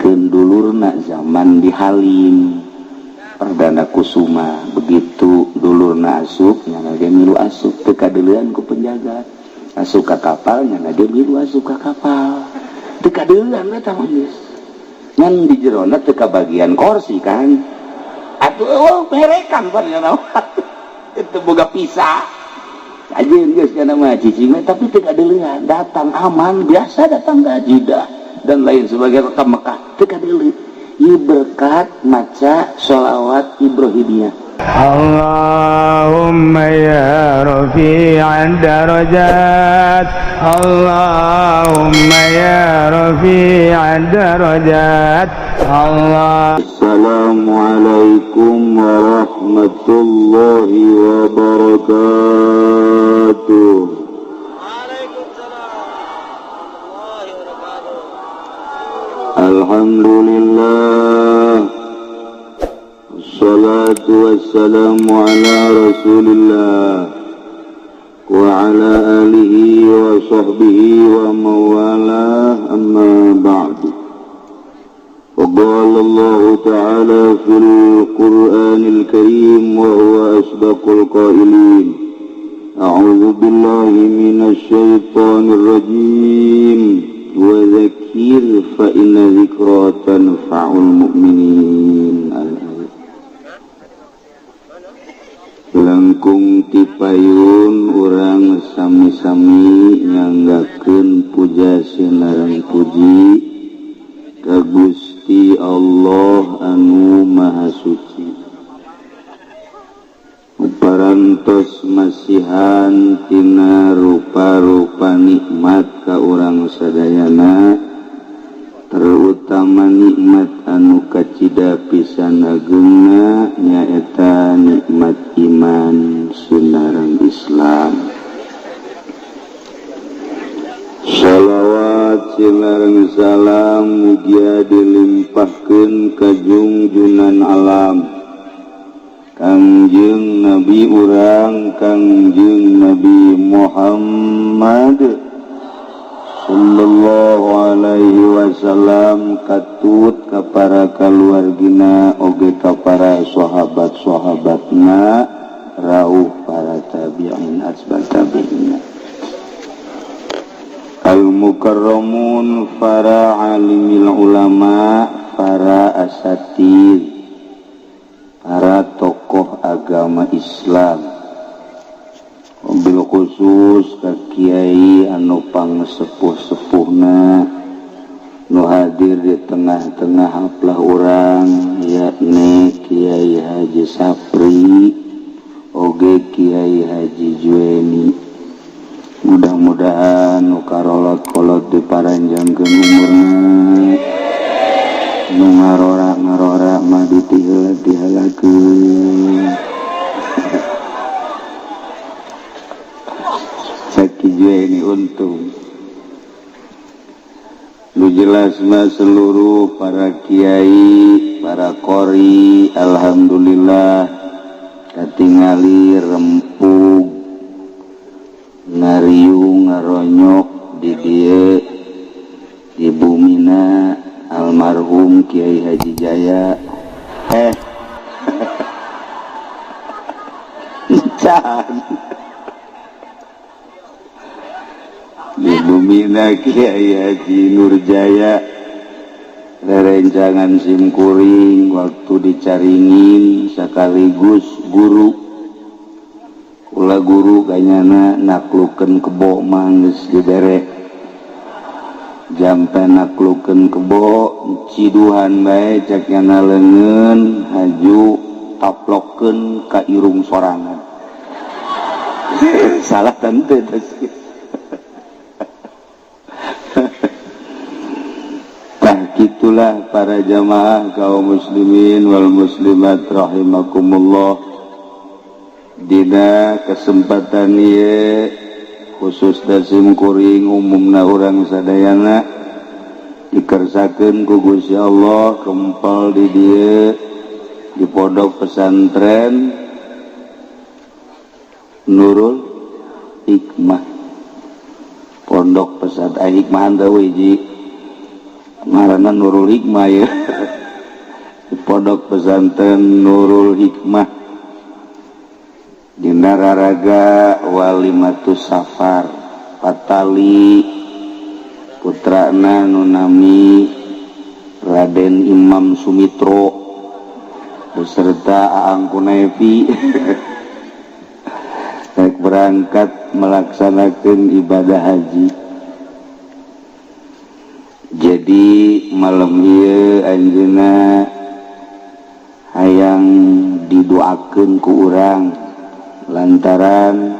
ninggalkeun dulurna zaman di Halim Perdana Kusuma. Begitu dulurna asup nya dia milu asup teu kadeuleun ku penjaga, asup ka kapal nya dia milu asup ka kapal teu kadeuleun eta mah geus ngan di jerona teu kabagian kursi kan atuh perekan pan nya itu boga pisah ajeun geus kana mah cicing tapi teu kadeuleun datang aman biasa datang ka Jeddah dan lain sebagainya ke Mekah teu kadeuleun ieu berkat maca sholawat Ibrahimiyah. Allahumma ya rafi'ad darajat, Allahumma ya rafi'ad darajat, Allah. Assalamualaikum warahmatullahi wabarakatuh. Alhamdulillah, assalatu wassalamu ala rasulillah wa ala alihi wa sahbihi wa mawalah, amma ba'du. Qala Allah ta'ala fil Qur'anil Karim wa huwa asdaqul qailin. A'udzu billahi minasy syaithanir rajim. Wa dzakir fa inna dzikra tanfa'ul mu'minin. Langkung tipayun urang sami-sami nyanggakeun puja sinareng puji ka Gusti Allah anu Maha Suci. Parantos masihan tina rupa-rupa nikmat ka urang sadayana, terutama nikmat anu kacida pisan ageungna nyaeta nikmat iman sunareng Islam. Shalawat sinareng salam mugia dilimpahkeun ka junjunan alam Kangjeng Nabi urang Kangjeng Nabi Muhammad sallallahu alaihi wasallam, katut ka para kaluargina oge ka para sahabat-sahabatna rauh para tabi'in asbab tabi'in al-mukarramun, para alimil ulama, para asatid, para tokoh agama Islam, bil khusus ka kiai anu pangsepuh-sepuhna nu hadir di tengah-tengah haplah urang, yakni Kiai Haji Sapri oge Kiai Haji Jueni. Mudah-mudahan nu karolot-kolot diparanjangkeun umurna, nu ngarora-ngarora mah ditihela-tihelakeun. Sakijue ini untung. Lu jelas mah seluruh para kiai, para qori, alhamdulillah katingali rempug ngariung ngaronyok di dieu di bumina almarhum Kiai Haji Jaya di bumina Kiai Haji Nurjaya rerencangan simkuring waktu dicaringin sekaligus guru. Ulah guru kanyana naklukeun kebo manggeus dibere jampe naklukeun kebo ciduhan bae cek yana leungeun haju taplokkeun ka irung sorangan. Salah tante nah gitulah para jamaah kaum muslimin wal muslimat rahimakumullah. Dina kesempatan ieu khusus dasim kuring umumna urang sadayana dikersakeun ku Gusti Allah kempal di dieu di pondok pesantren Nurul Hikmah. Pondok pesantren hikmah teh wiji ngaranna Nurul Hikmah ya. Di pondok pesantren Nurul Hikmah dina raraga Walimatus Safar Patali putrana nunami Raden Imam Sumitro beserta Aang Kunevi berangkat melaksanakan ibadah haji. Jadi malam ieu anjeunna hayang didoakeun ku urang lantaran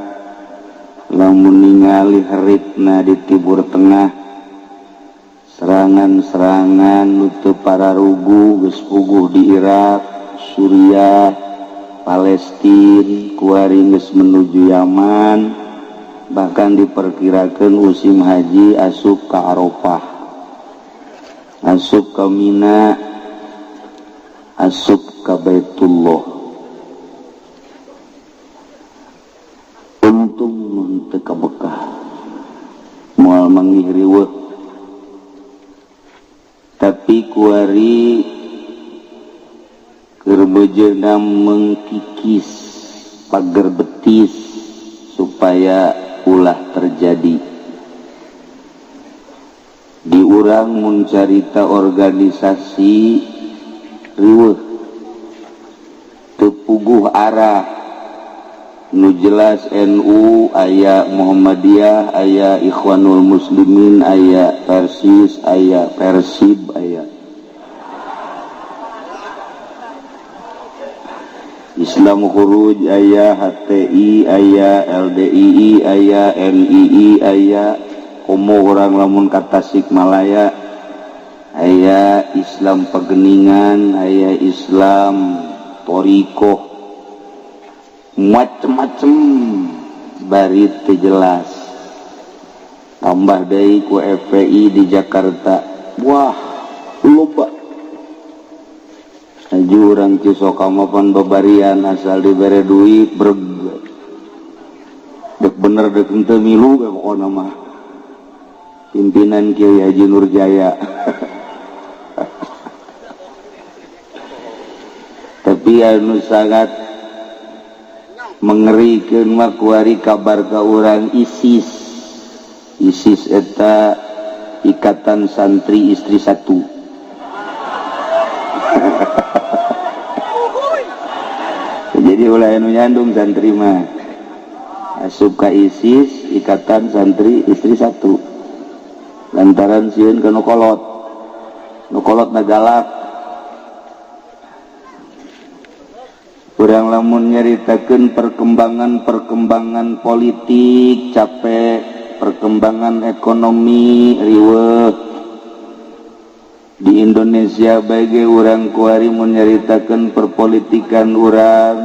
lamun ningali haritna di Timur Tengah serangan-serangan nutup para rugu geus puguh di Irak, Suriah, Palestina, kuari geus menuju Yaman, bahkan diperkirakan musim haji asup ke Arafah, asup ke Mina, asup ke Baitullah. Untung mun teu kabekah moal manggih riweuh, tapi kuari kerbejeuna mengkikis pager betis supaya ulah terjadi. Di urang mun carita organisasi riweuh teu puguh arah nu jelas. NU aya, Muhammadiyah aya, Ikhwanul Muslimin aya, Persis aya, Persib aya, Islam Khuruj aya, HTI aya, LDII aya, NII aya, komo orang lamun ka Tasikmalaya aya, Islam Pegeningan aya, Islam Torikoh, macem-macem bari teu jelas. Tambah deui ku FPI di Jakarta, wah loba. Aju urang Cisoka mah pan babarian asal dibere duit breg. Dek bener dek henteu milu we pokona mah. Pimpinan Kiai Haji Nurjaya. Tapi anu sangat mengerikan mah kuari kabar ka urang ISIS. ISIS eta Ikatan Santri Istri Satu. Jadi ulah anu nyandung santri mah asup ka ISIS Ikatan Santri Istri Satu. Lantaran sieun ka nu kolot na galak. Urang lamun nyaritakeun perkembangan politik capek, perkembangan ekonomi riweuh di Indonesia bage urang kuari mun nyaritakeun perpolitikan urang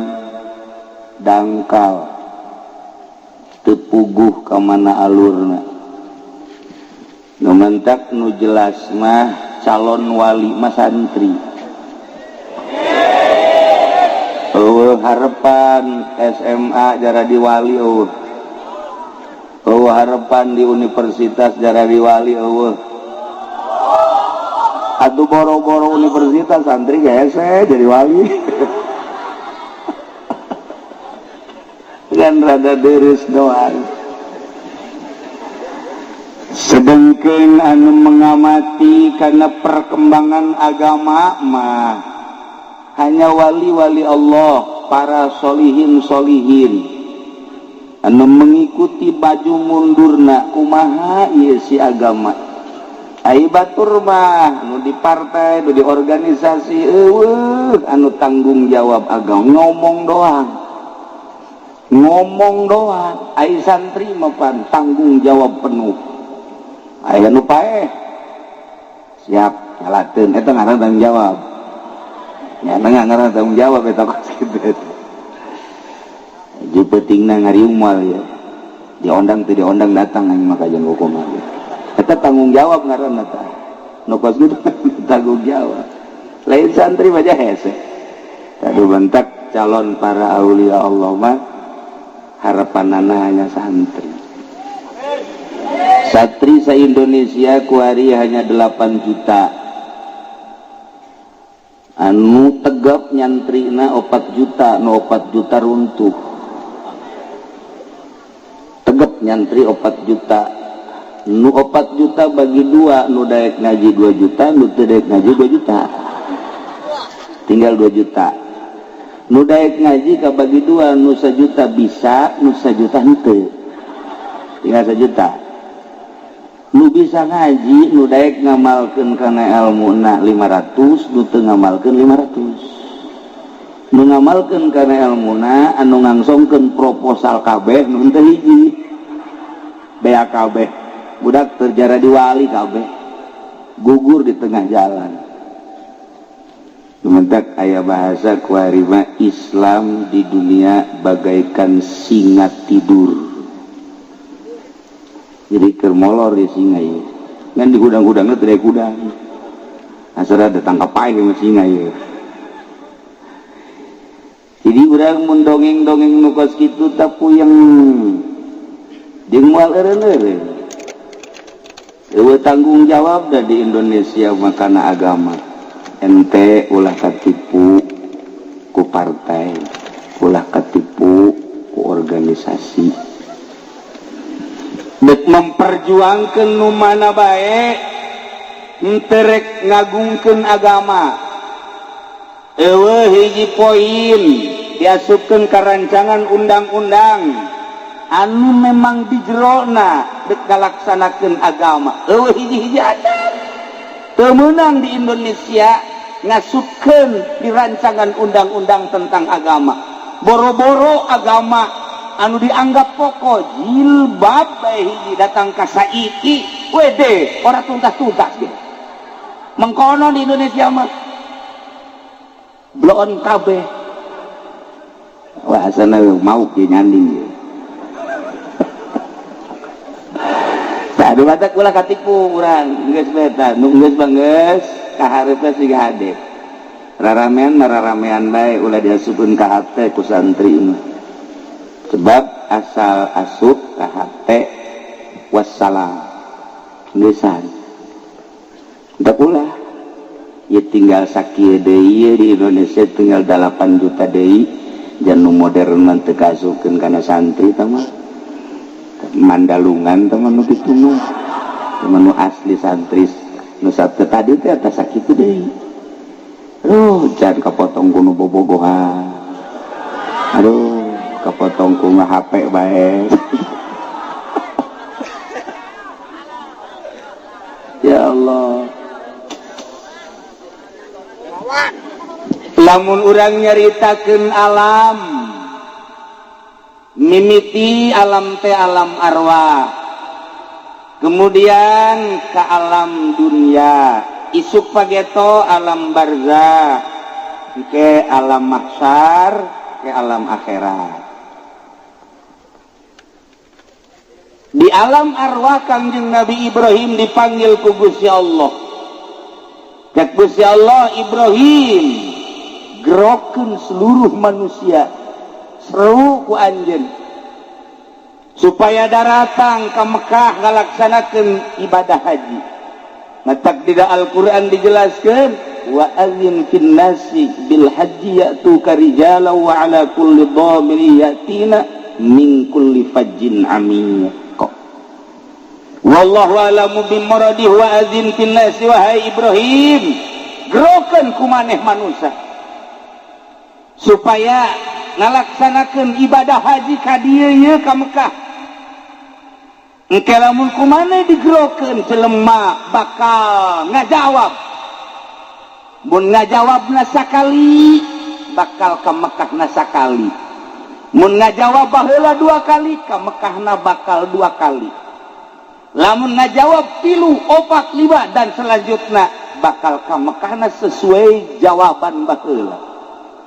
dangkal teu puguh ka mana alurna. Nu mentak nu jelas mah calon wali mah santri. Harapan SMA jara di wali harapan di universitas jara di wali atuh boro-boro universitas santri gese jadi wali. Kan rada deres doang. Sedengkeun anu mengamati karena perkembangan agama mah hanya wali-wali Allah, para solihin-solihin anu mengikuti baju mundurna kumaha ieu si agama. Ai batur mah nu di partai, nu di organisasi anu tanggung jawab agama ngomong doang. Ai santri mah pan tanggung jawab penuh. Ai anu paeh siap nyalakeun eta ngaran tanggung jawab. Ya nggak tanggung jawab eta kos kitu. Jadi pentingna ngariung moal ya. Diondang teu diondang datang aing mah ka jeung hukum ieu. Eta tanggung jawab ngaranna tah. Nu kos kitu tanggung jawab. Lain santri mah hese. Tadu bentak calon para aulia Allah mah harapanana hanya santri. Santri se-Indonesia kuari hanya 8 juta. anu tegap nyantrina 4 juta, nu 4 juta runtuh. Tegap nyantri 4 juta, nu 4 juta bagi 2, nu daek ngaji 2 juta, nu teu daek ngaji 2 juta, tinggal 2 juta. Nu daek ngaji ka bagi 2, nu 1 juta bisa, nu 1 juta henteu, tinggal 1 juta. Nu bisa ngaji, nu daek ngamalkeun kana ilmuna 500, nu teu ngamalkeun 500. Nu ngamalkeun kana ilmuna anu ngangsongkeun proposal kabeh nu teu hiji bea kabeh, budak terjara di wali kabeh gugur di tengah jalan. Sementak aya bahasa kuarima Islam di dunia bagaikan singa tidur. Jadi kermolor di singa ya. Kan di gudang-gudangnya tidak gudang. Asal ada tangkap air sama singa ya. Jadi urang mun dongeng-dongeng nukos kitu tapu yang jeung moal eureun-eureun. Eueuh tanggung jawab da di Indonesia makana agama. Ente ulah katipu ku partai, ulah katipu ku organisasi. Dek memperjuangkeun nu mana bae, henteu rek ngagungkeun agama. Eueuh hiji poin diasupkeun ka rancangan undang-undang anu memang di jerona dek ngalaksanakeun agama. Eueuh hiji-hiji adat teu meunang di Indonesia ngasupkeun di rancangan undang-undang tentang agama. Boro-boro agama anu dianggap pokok jilbab bae hiji datang ka saiki wede ora tuntas-tuntas gitu. Mengkono di Indonesia mah bloon kabeh. Wah asana mau ge nyanding ya. Tah adu batak ulah katipu urang geus beta nu geus bangeus kahareupeun siga hade. Raramean bae ulah diasupkeun ka hate ku santri mah. Sebab asal asup ka hate wassalam. Geusan. Da ulah ya tinggal sakieu deui di Indonesia tinggal 8 juta deui janu modern mah teu kasupkeun kana santri tah mah. Mandalungan tah mah nu kitu mah. Nu asli santri nu sabtu tadi teh eta sakitu deui. Aduh, jangan kapotong kuno bobogohan. Aduh, kapotong ku HP bae. Ya Allah. Lamun urang nyaritakeun alam, mimiti alam teh alam arwah. Kemudian ke alam dunia, isuk pageto alam barzah, ke alam mahsyar, ke alam akhirat. Di alam arwah Kangjeng Nabi Ibrahim dipanggil ku Gusti Allah. Cek Gusti Allah, Ibrahim gerokeun seluruh manusia seru ku anjeun supaya daratang ke Mekah ngalaksanakeun ibadah haji. Matak di Al-Qur'an dijelaskeun wa adzin fin nasi bil haji ya'tuka rijalan wa ala kulli dhamirin yatina min kulli fajjin amiyq. Wallahu a'lamu bimuradihi wa adzin fin nasi wahai Ibrahim gerokeun ku maneh manusia supaya ngalaksanakeun ibadah haji ka dieu ye ka Mekah. Engke lamun kumaneh digerokeun jelema bakal ngajawab. Mun ngajawabna sakali bakal ka Mekahna sakali. Mun ngajawab baheula 2 kali ka Mekahna bakal 2 kali. Lamun ngajawab 3, 4, 5 dan selanjutnya bakal ka Mekahna sesuai jawaban baheula.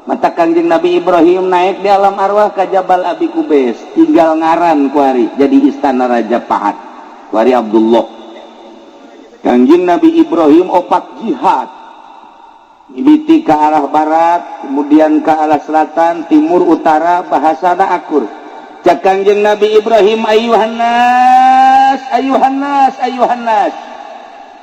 Mata Kangjeng Nabi Ibrahim naik di alam arwah ke Jabal Abi Kubais, tinggal ngaran kuari jadi istana Raja Pahat kuari Abdullah. Kangjeng Nabi Ibrahim 4 jihad, mimiti ke arah barat, kemudian ke arah selatan, timur, utara, bahasana akur. Cak Kangjeng Nabi Ibrahim, ayuhan nas, ayuhan nas, ayuhan nas,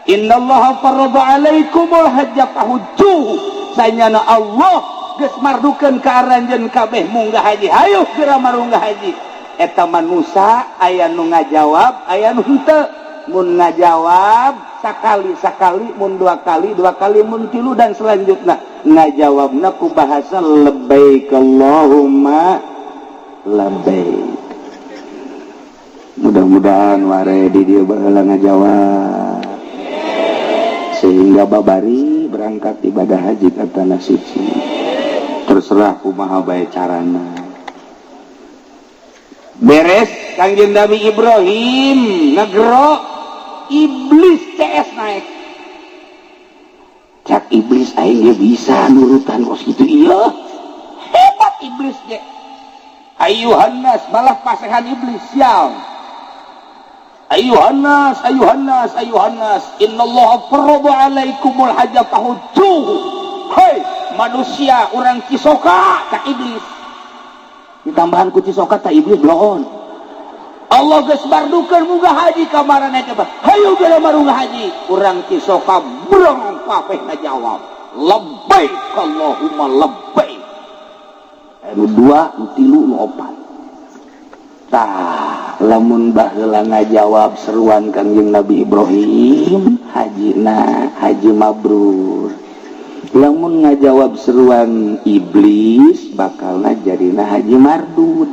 innallaha farada alaikumul hajja fahujjuh. sanyana Allah geus mardukeun ka aranjeun kabeh munggah haji hayu geura marunggah haji eta manusia aya nu ngajawab aya nu henteu mun ngajawab sakali mun dua kali mun tilu dan selanjutnya ngajawabna ku bahasa labbaik Allahumma labbaik. Mudah-mudahan ware di dieu baheula ngajawab sehingga babari berangkat ibadah haji ka tanah suci. Terserah kumaha bae carana. Beres Kangjeng Nabi Ibrahim ngegero iblis CS naik. Cak iblis aing ge bisa nurutan kos kitu iya. Hebat iblis ge. Ayuhan nas balah pasehan iblis sial. Ayuhan nas innallaha farada alaikumul hajja fahujjuhu. Hei manusia orang Cisoka tak iblis. Ditambahan ku Cisoka tak iblis loon. Allah geus bardukeun munggah haji ka marana coba. Hayu geura marunggah haji. Urang Cisoka brong kabeh ngajawab. Labbaik Allahumma labbaik. Nu dua, nu tilu, nu opat. Tah, lamun baheula ngajawab seruan Kangjeng Nabi Ibrahim, hajina haji mabrur. Lamun ngajawab seruan iblis, bakalna jarina haji mardud.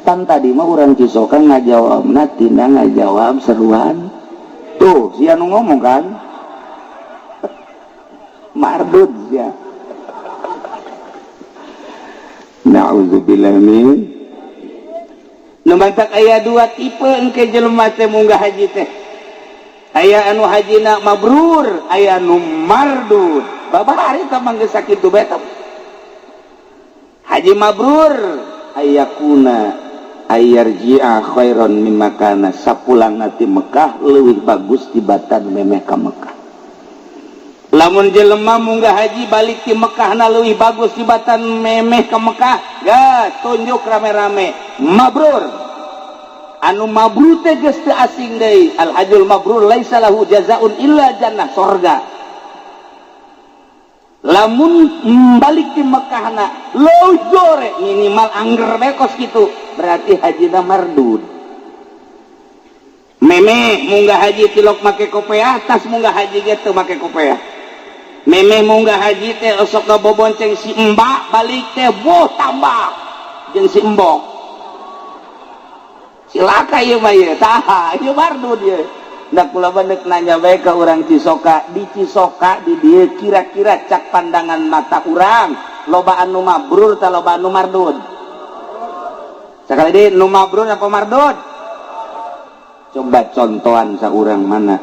Pan tadi mah urang Cisoka ngajawabna tina ngajawab seruan. Tuh, sia nu ngomong kan? Mardud sia. Na'udzubillah min. Nu mantak aya dua tipe engke jelema teh munggah haji teh. Aya anu hajina mabrur, aya anu mardud. Babari teh mangga sakitu bae teh. Haji mabrur ayakuna ayarji'a khairan mimma kana sapulang ti Mekah leuwih bagus tibatan memeh ka Mekah. Lamun jelema munggah haji balik ti Mekah na leuwih bagus tibatan memeh ka Mekah, gas tunjuk rame-rame mabrur. Anu mabrur teh geus teu asing deui, al hajjul mabrur laisa lahu jazaun illa jannah surga. Lamun balik ti Mekah na leuwih jore minimal angger bekos kitu, berarti hajina mardud. Memeh munggah haji tilok make kopiah, tas munggah haji ge teu make kopiah. Memeh munggah haji teh osok bobonceng si mbak balik teh boh tambah jeung si embok. Silaka ieu mah ieu tah ieu mardud ieu. Da kula beundeuk nanya bae ka urang Cisoka, di Cisoka di dieu kira-kira cak pandangan mata urang loba anu mabrur tah loba anu mardud. Sakali deui nu mabrur apa mardud? Coba contohan saurang mana?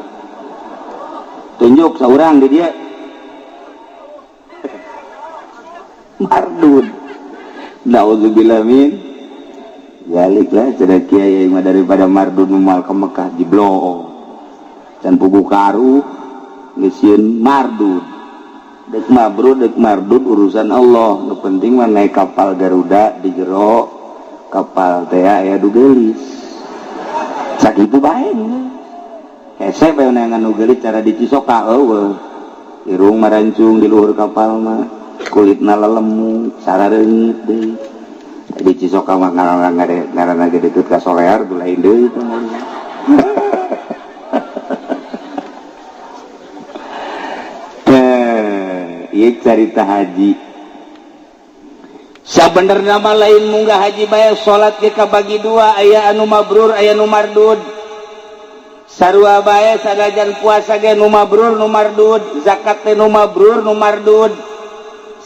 Tunjuk saurang di dieu. Mardud. Nauzubillah min. Baliklah cenah kiai mah daripada mardud mual ke Mekah dibloo. Can pugu karu geusieun mardud. Deuk mabrur deuk mardud urusan Allah. Nu penting mah naik kapal Garuda di jero kapal teh aya du geulis. Sakitu bae. Hese bae neangan nu geulis cara di Cisoka eueuh. Irung marancung di luhur kapal mah. Kulitna lelemu, sarareungit deui. Di Cisoka mah ngaranna ge deukeut ka solear tu lain deui itu. Ieu carita haji. Sabenerna mah lain munggah haji bae salat ge kabagi dua, aya anu mabrur, aya nu mardud. Sarua bae sanajan puasa ge nu mabrur, nu mardud, zakat teh nu mabrur, nu mardud.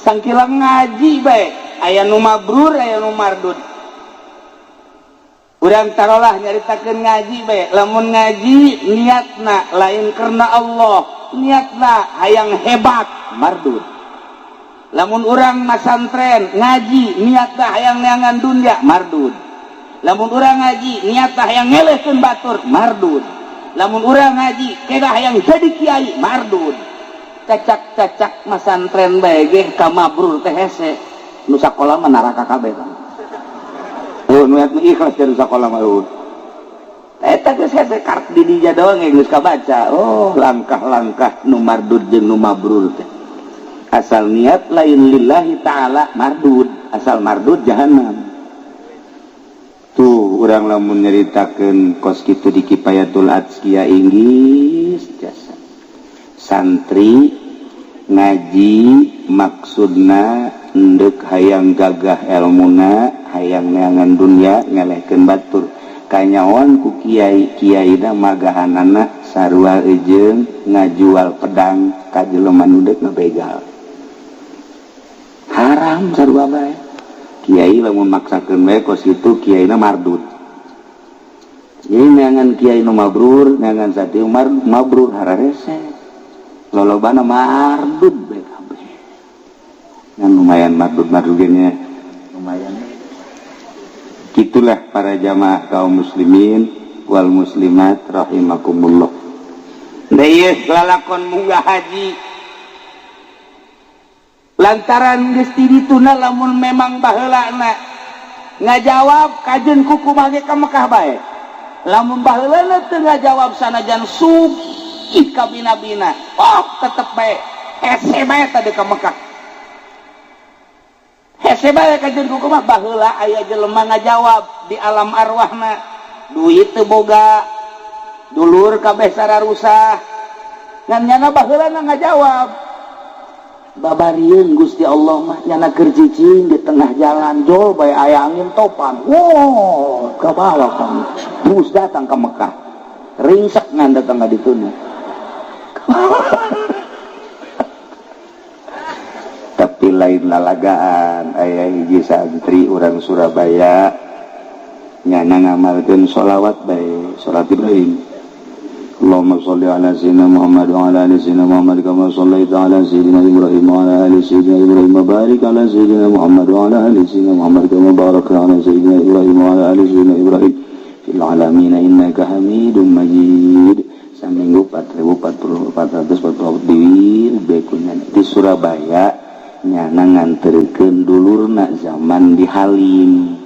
Sangkilang ngaji bae aya nu mabrur aya nu mardud. Urang tarolah nyaritakeun ngaji bae, lamun ngaji niatna lain karena Allah, niatna hayang hebat mardud. Lamun urang masantren ngaji niatna hayang neangan dunya mardud. Lamun urang ngaji niatna hayang ngelehkeun batur mardud. Lamun urang ngaji kedah hayang jadi kiai mardud. Cacak-cacak masantren bae ge ka mabrur teh hese nu sakola mah neraka kabeh kan. Oh nu ikhlas dari sakola mah eueuh. Eta geus hese karep di dinya doang geus kabaca. Oh langkah-langkah nu mardud jeung nu mabrur teh. asal niat lain lillahi ta'ala mardud, asal mardud jahannam. Tuh urang lamun nyeritakeun kos kitu di Kifayatul Atsqiya inggis jasa santri ngaji maksudna endek hayang gagah elmuna hayang neangan dunya ngelehkeun batur kanyawan ku kiai-kiaina magahanana sarua ejeung ngajual pedang ka jelema nu deuk ngabegal haram sarua bae. Kiai lamun maksakeun bae kos kitu kiaina mardud. Jadi neangan kiai nu mabrur, neangan satiu mabrur hararese. Lolobana mardud bae kabeh. Ngan lumayan mardud-mardud nya lumayan. Gitulah para jamaah kaum muslimin wal muslimat rahimakumullah. Deui lalakon munggah haji lantaran geus ti dituna lamun memang baheulana ngajawab kajeun kukumaha ge ka Mekah bae lamun baheulana teu ngajawab sanajan sugih ka bina-bina tetep bae hese bae tadi ka Mekah hese bae kajeun kukumaha baheula aya jelema ngajawab di alam arwahna duit teu boga dulur kabeh sararusah ngan nyana baheulana ngajawab babarieun Gusti Allah mah nyana keur cicing di tengah jalan jol bae aya angin topan. Wow, kabawa kamu. Terus datang ke Mekah. Ringsek ngan datang ka dituna. Tapi lain lalagaan aya hiji santri urang Surabaya nyana ngamalkeun sholawat bae, salat Ibrahim. Allahumma sholli ala sayyidina Muhammad wa ala ali sayyidina Muhammad kama shallaita ala sayyidina Ibrahim wa ala ali sayyidina Ibrahim wa barik ala sayyidina Muhammad wa ala ali sayyidina Muhammad kama barakta ala sayyidina Ibrahim wa ala ali sayyidina Ibrahim fil alamin innaka Hamidum Majid. Saminggu 4.440 dikunya di Surabaya nyana nganterkeun dulurna zaman di Halim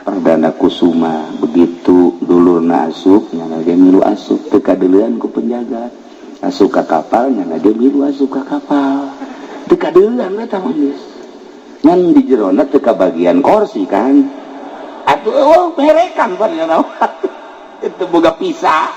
Perdana Kusuma. Begitu dulurna asup nyana dia milu asup teu kadeuleun ku penjaga asup ka kapal nyana dia milu asup ka kapal teu kadeuleun eta mah geus ngan di jerona teu kabagian kursi kan atuh berekan pan nyana itu boga pisah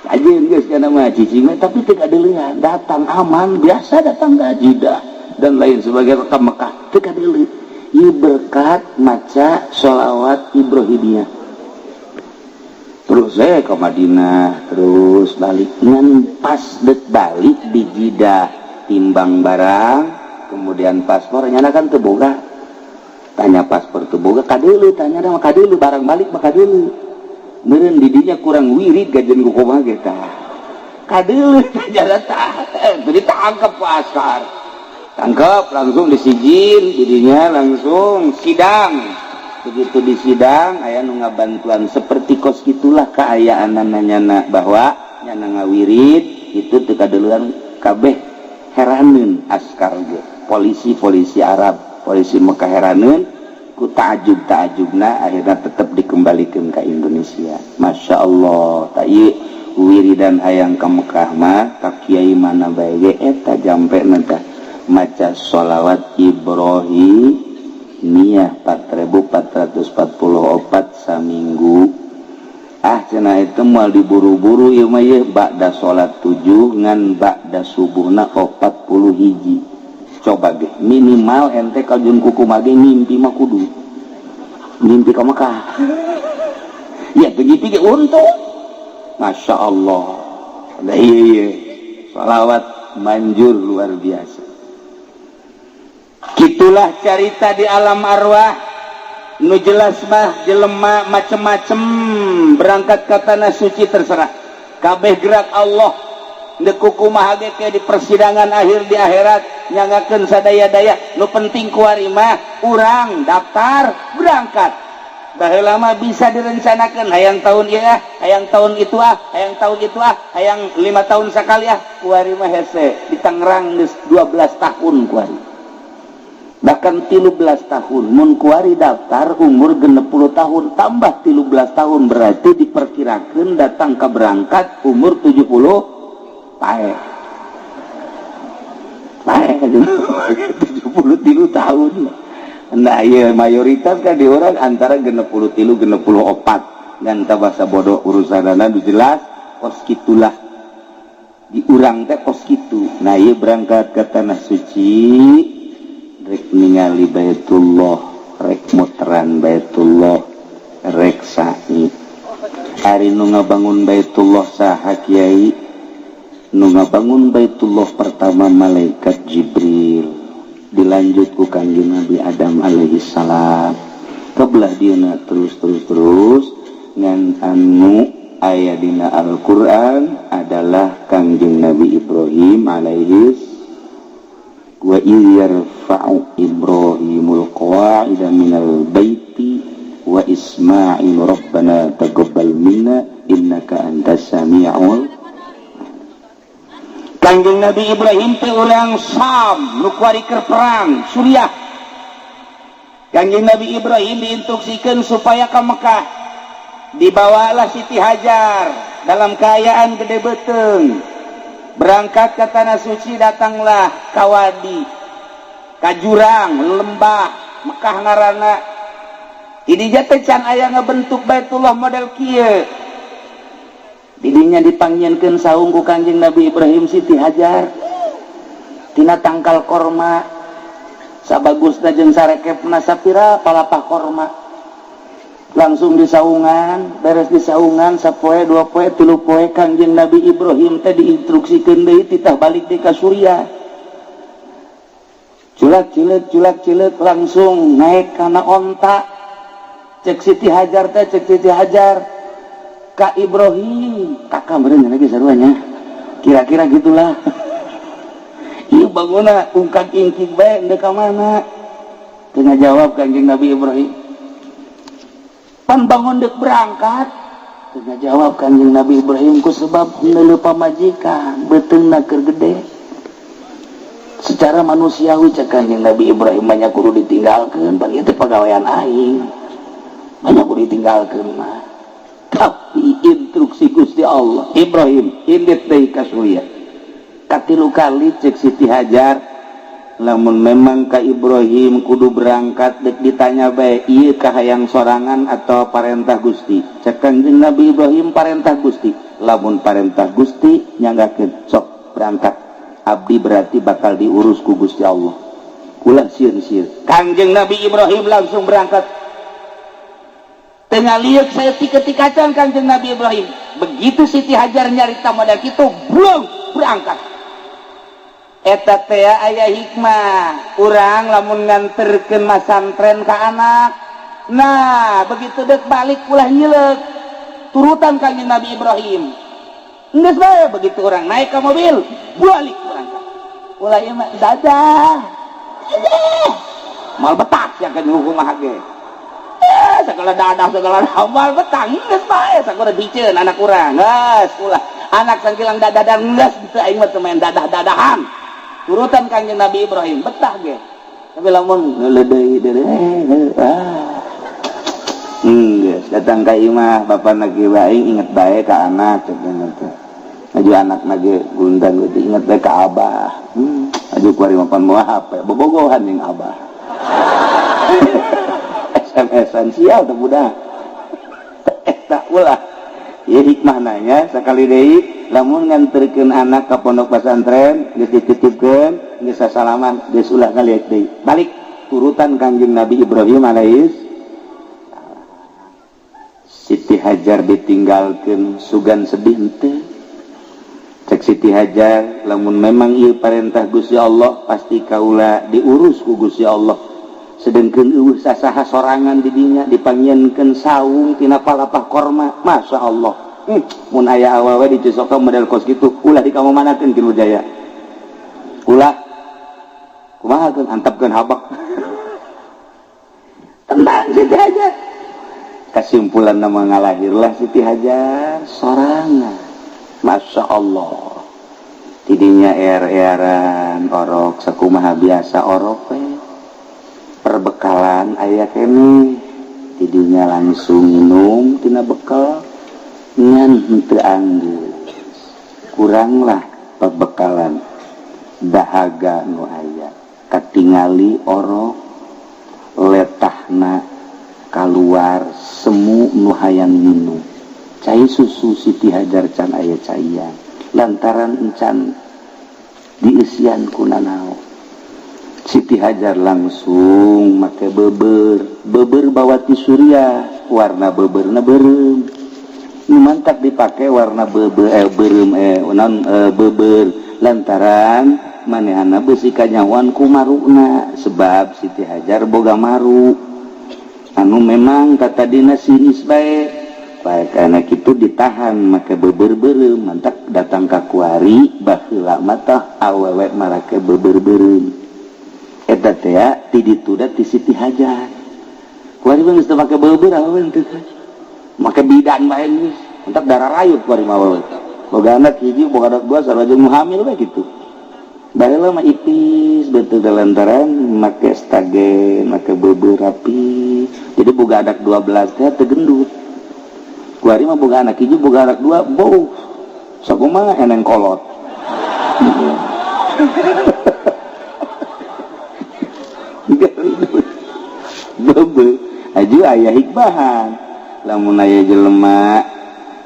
ajeun geus nyana mah cicing tapi teu kadeuleun datang aman biasa datang ka Jeddah dan lain sebagainya ke Mekah teu kadeuleun ieu berkat maca sholawat Ibrahimiyah. Terus saya ke Madinah terus balik ngan pas dek balik di Jeddah timbang barang kemudian paspor nyana kan teu boga tanya paspor teu boga kadeuleu tanya mah kadeuleu barang balik mah kadeuleu meureun di dinya kurang wirid gajeun kumaha ge tah kadeuleu tanya tah teu ditangkep ku askar tangkap langsung disijin jadinya langsung sidang. Begitu di sidang aya nu ngabantuan seperti kos gitulah kaayaan nyana bahwa nyana ngawirid itu teu kadeuleun kabeh heraneun askar ge polisi Arab polisi Mekah heraneun ku taajub-taajubna akhirna tetep dikembalikeun ka Indonesia. Masya Allah ta ieu wiridan hayang ka Mekah mah ka kiai mana bae ge eta jampena tah maca sholawat Ibrahim Niyah 4.444 saminggu. Cenah itu moal diburu-buru ieu mah ye ba'da salat 7 ngan ba'da subuhna 40 hiji. Coba ge minimal ente kajeun kukumaha ge ngimpi mah kudu ngimpi ka Mekah. Ya begitu ge untung. Masya Allah. Da ieu sholawat manjur luar biasa. Gitulah cerita di alam arwah nu jelas mah jelema macem-macem berangkat ke tanah suci terserah kabeh gerak Allah deuk kumaha ge di persidangan akhir di akhirat nyangakeun sadaya-daya nu penting kuari mah urang daftar berangkat baheula mah bisa direncanakeun hayang tahun ieu hayang tahun itu hayang tahun itu hayang 5 tahun sakali kuari mah hese di Tangerang geus 12 tahun kuari bahkan 13 tahun mun kuari daftar umur 60 tahun tambah 13 tahun berarti diperkirakan datang ke berangkat umur 70 pae bae 73 tahun. Nah iya mayoritas kan di orang antara 63 64 dan tabasa bodoh urusanana jelas kos gitulah di urang teh kos gitu. Nah iya berangkat ke tanah suci rek ningali Baitullah, rek muteran Baitullah, rek sa'i. Hari nu ngabangun Baitullah saha kiai? Nu ngabangun Baitullah pertama malaikat Jibril. Dilanjut ku Kangjeng Nabi Adam alaihi salam. Kebelah dieuna terus ngan anu aya dina Al-Qur'an adalah Kangjeng Nabi Ibrahim alaihi wa yarfa'u Ibrahimul qawa'ida minal baiti wa Ismail rabbana taqabbal minna innaka antas samiul. Kangjeng Nabi Ibrahim teh urang Sam nu kuari keur perang Suriah. Kangjeng Nabi Ibrahim diinstruksikan supaya ke Mekah. Dibawalah Siti Hajar dalam keadaan gede beteng. Berangkat ke tanah suci, datanglah ka wadi, ka jurang, lembah Mekah ngaranna. Idinya teh can aya ngabentuk Baitullah model kieu. Didinya dipanggieunkeun saung ku Kangjeng Nabi Ibrahim Siti Hajar tina tangkal korma sabagusna jeung sarekepna sapira palapah korma. Langsung disaungan, beres disaungan sapoe dua poe tilu poe Kangjeng Nabi Ibrahim teh diinstruksikeun deui titah balik deui ka Suriah. Culak cileuk langsung naik kana onta. Cek Siti Hajar teh cek Siti Hajar Kak Ibrahim, kakak meureun lagi saruanya. Kira-kira gitulah. Ieu bangunna ungkak ingkik bae endeu ka mana? Teu ngajawab Kangjeng Nabi Ibrahim. Pan bangun deuk berangkat, teu ngajawab Kangjeng Nabi Ibrahim ku sebab neuleuh pamajikan, beuteungna keur gede. Secara manusiawi cek Kangjeng Nabi Ibrahim banyak kudu ditinggalkeun, pan ieu teh pagawean aing. Banyak kudu ditinggalkeun mah. Tapi instruksi Gusti Allah Ibrahim indit deui ka Suriah. Katilu kali cek Siti Hajar lamun memang ka Ibrahim kudu berangkat dek ditanya bae ieu kahayang sorangan atau parentah Gusti. Cek Kangjeng Nabi Ibrahim parentah Gusti. Lamun parentah Gusti nyanggakeun sok berangkat. Abdi berarti bakal diurus ku Gusti Allah. Kula sieun-sieun. Kangjeng Nabi Ibrahim langsung berangkat. Tengah liuk saya tiketikacan Kangjeng Nabi Ibrahim. Begitu Siti Hajar nyarita modal kitu, blong berangkat. Eta teh aya hikmah. Urang lamun nganterkeun masantren ka anak. Nah, begitu deuk balik ulah nyileuk. Turutan Kangjeng Nabi Ibrahim. Geus bae begitu urang naik ke mobil, balik berangkat. Ulah ieu mah dadah. Mal betak ya kan hukum mah ge. Segala dadah segala amal betang geus bae sakumaha biceun anak urang geus ulah anak sangkilang dadadan geus teu aing mah teu main dadah-dadahan turutan Kangjeng Nabi Ibrahim betah ge tapi lamun leudeuy geus datang ka imah bapana ge aing inget bae ka anak aju anak nage gundan geuti inget bae ka abah aju kuari mapan moal HP bobogohan jeung abah SMS-an sial teh budak. Eta ulah. Ieu hikmah nanya sakali deui lamun nganterkeun anak ka pondok pesantren geus dititipkeun geus sasalaman geus ulah ngaliek deui. Balik turutan Kangjeng Nabi Ibrahim alaihi Siti Hajar ditinggalkeun sugan sedih henteu. Cek Siti Hajar lamun memang ieu parentah Gusti Allah pasti kaula diurus ku Gusti Allah. Sedengkeun eueuh sasaha sorangan di dinya dipanggieunkeun saung tina palapah korma masya Allah mun aya awewe di Cisoka model kos kitu ulah dikamanakeun Kilu Jaya ulah kumaha keun antapkeun habak tenang Siti Hajar kesimpulan nama ngalahirlah Siti Hajar sorangan masya Allah tidinya er-eran orok sakumaha biasa orok perbekalan aya kene tidinya langsung minum tina bekal ngan henteu anggeus kuranglah perbekalan dahaga nu aya katingali orok letahna keluar semu nu hayang minum cai susu Siti Hajar can aya caian lantaran encan diisian ku nanao Siti Hajar langsung make beber bawa ti surya warna beberna beureum nu mantap dipake warna beureum beber lantaran manehana beusi kanyawan ku maruna sebab Siti Hajar boga maru anu memang kata dina sinis bae karena kitu ditahan make beber beureum mantap datang ka kuari baheula mata awewe marake beber beureum eta teh ti dituda ti Siti Hajar kuari geus teu make beber awewe teh make bidan bae geus mantap darah rayut kuari mah awewe boga anak hiji boga anak dua sareng nu hamil bae kitu baheula mah ipis betul lantaran make stagen make beber rapi jadi boga anak 12 teh teu gendut kuari mah boga anak hiji boga anak dua bau sakumaha eneng kolot bebe aju aya hikmahan lamun aya jelema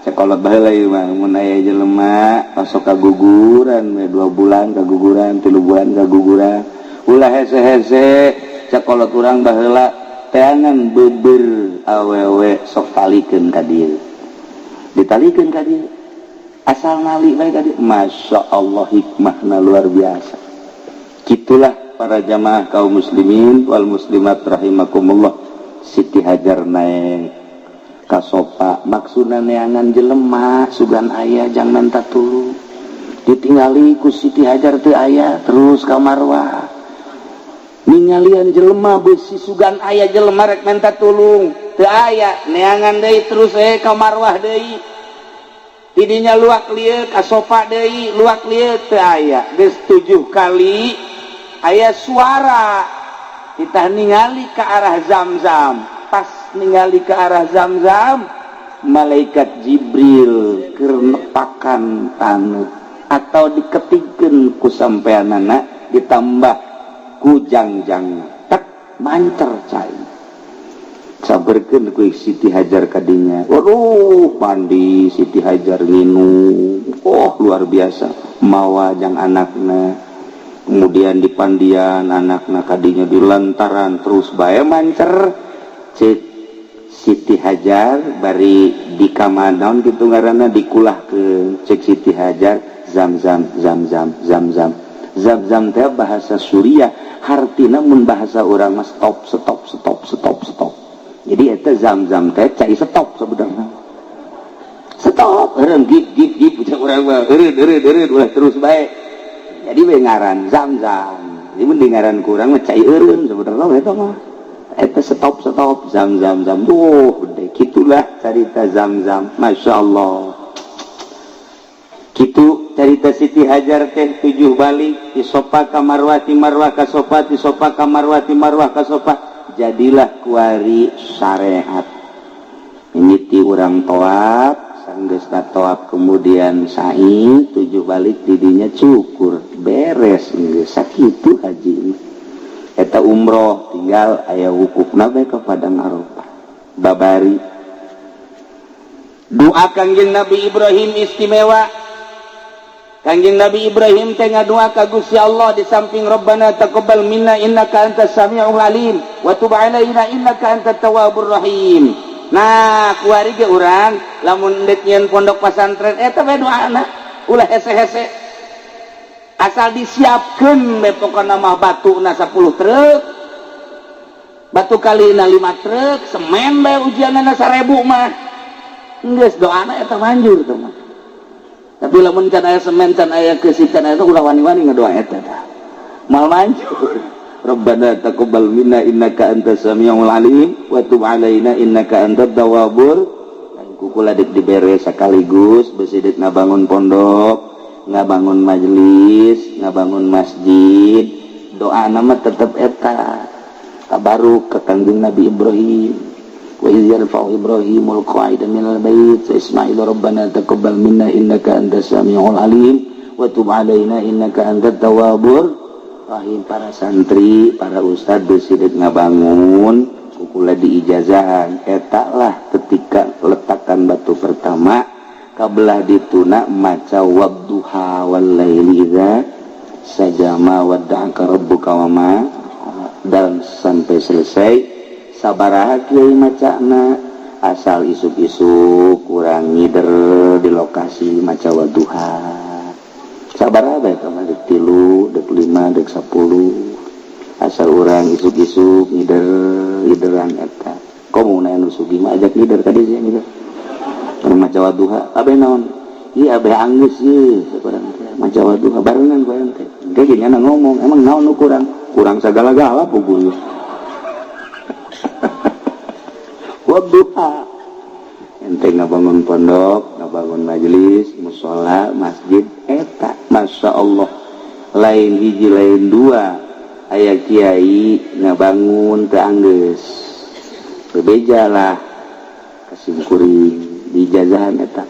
sekolot baheula ieu mah mun aya jelema masuk kaguguran 2 bulan kaguguran 3 bulan kaguguran ulah hese-hese sekolot urang baheula teangan beber awewe sok talikeun ka dieu ditalikeun ka dieu asal nali bae ka dieu masyaallah hikmahna luar biasa gitulah para jamaah kaum muslimin wal muslimat rahimakumullah Siti Hajar naik kasopa maksudna neangan jelema sugan aya jangan tatulu ditinggali ku Siti Hajar teu aya terus ka Marwah ningalian jelema beusi sugan aya jelema rek minta tulung teu aya neangan deui terus ka Marwah deui didinya luak lieu kasopa deui luak lieu teu aya geus 7 kali aya suara kita ningali ke arah Zamzam pas ningali ke arah Zamzam malaikat Jibril keur nepakan taneuh atau diketikeun ku sampeanana ditambah ku jangjangna tak mancer cai sabarkeun ku Siti Hajar kadinya waduh mandi Siti Hajar nginum luar biasa mawa jang anakna kemudian di pandian anakna kadinya di lantaran terus bae mancer cek Siti Hajar bari di kamanaon kitu ngaranna dikulah ke cek Siti Hajar Zamzam teh bahasa Suriah hartina mun bahasa urang mah stop jadi eta Zamzam teh cai stop sebenarnya stop eureun gip cek urang mah eureun ulah terus bae jadi ngaran Zamzam ini mendengaran kurang cai eureun sebenarnya eta mah eta stop Zamzam gitulah cerita Zamzam masyaallah kitu cerita Siti Hajar teh 7 balik ti sopa ka Marwah ti Marwah ka sopa ti sopa ka Marwah ti Marwah ka sopa jadilah kuari syariat mimiti urang toab sanggeus tawaf kemudian sa'i 7 balik didinya cukur beres geus sakitu haji eta umroh tinggal aya wukufna bae ka Padang Arafah babari doa Kangjeng Nabi Ibrahim istimewa Kangjeng Nabi Ibrahim teh ngadoa ka Gusti Allah di samping Rabbana taqabbal minna innaka antas samiul alim wa tub alaina innaka antat tawwabur rahim. Nah kuari ge urang lamun deuk nyeun pondok pesantren eta bae doana ulah hese-hese asal disiapkeun bae pokona mah batuna 10 truk batu kalina 5 truk semen bae ujianana 1000 mah geus doana eta manjur tuh mah. Tapi lamun can aya semen can aya keusik can aya ulah wani-wani ngadoa eta tah mal manjur. Rabbana taqabbal minna innaka antas samiul alim wa tub alaina innaka antat tawwabur. Kukula deuk dibere sakaligus beusi deuk ngabangun pondok, ngabangun majelis, ngabangun masjid. Doana mah tetep eta. Tabaruk ka Kangjeng Nabi Ibrahim. Wa iz yarfa'u Ibrahimul qa'ida minal bait wa Ismailu rabbana taqabbal minna innaka antas samiul alim wa tub alaina innaka antat tawwabur rahim. Para santri, para ustad besideuk ngabangun kukula diijazahan eta lah ketika letakan batu pertama kabelah dituna maca wadduha wal laili idza sajama wadda'aka rabbuka wa ma, dan sampai selesai sabaraha kieu macana asal isuk-isuk kurang ngider di lokasi maca wadduha sabaraha bae ka dek 3 dek 5 dek 10 asal urang isuk-isuk ngideran eta komuna anu sugi mah ajak ngider ka dieu ngider maca wadduha abe naon ieu abe anggeus ieu sakurang teh maca wadduha barengan ku ente engke ge nya ngomong emang naon nu kurang sagala-gala puguh wadduha ente ngabangun pondok ngabangun majelis mushola masjid eta masya Allah lain hiji lain dua aya kiai ngabangun teu anggeus bebejalah kasimkuring dijazahan eta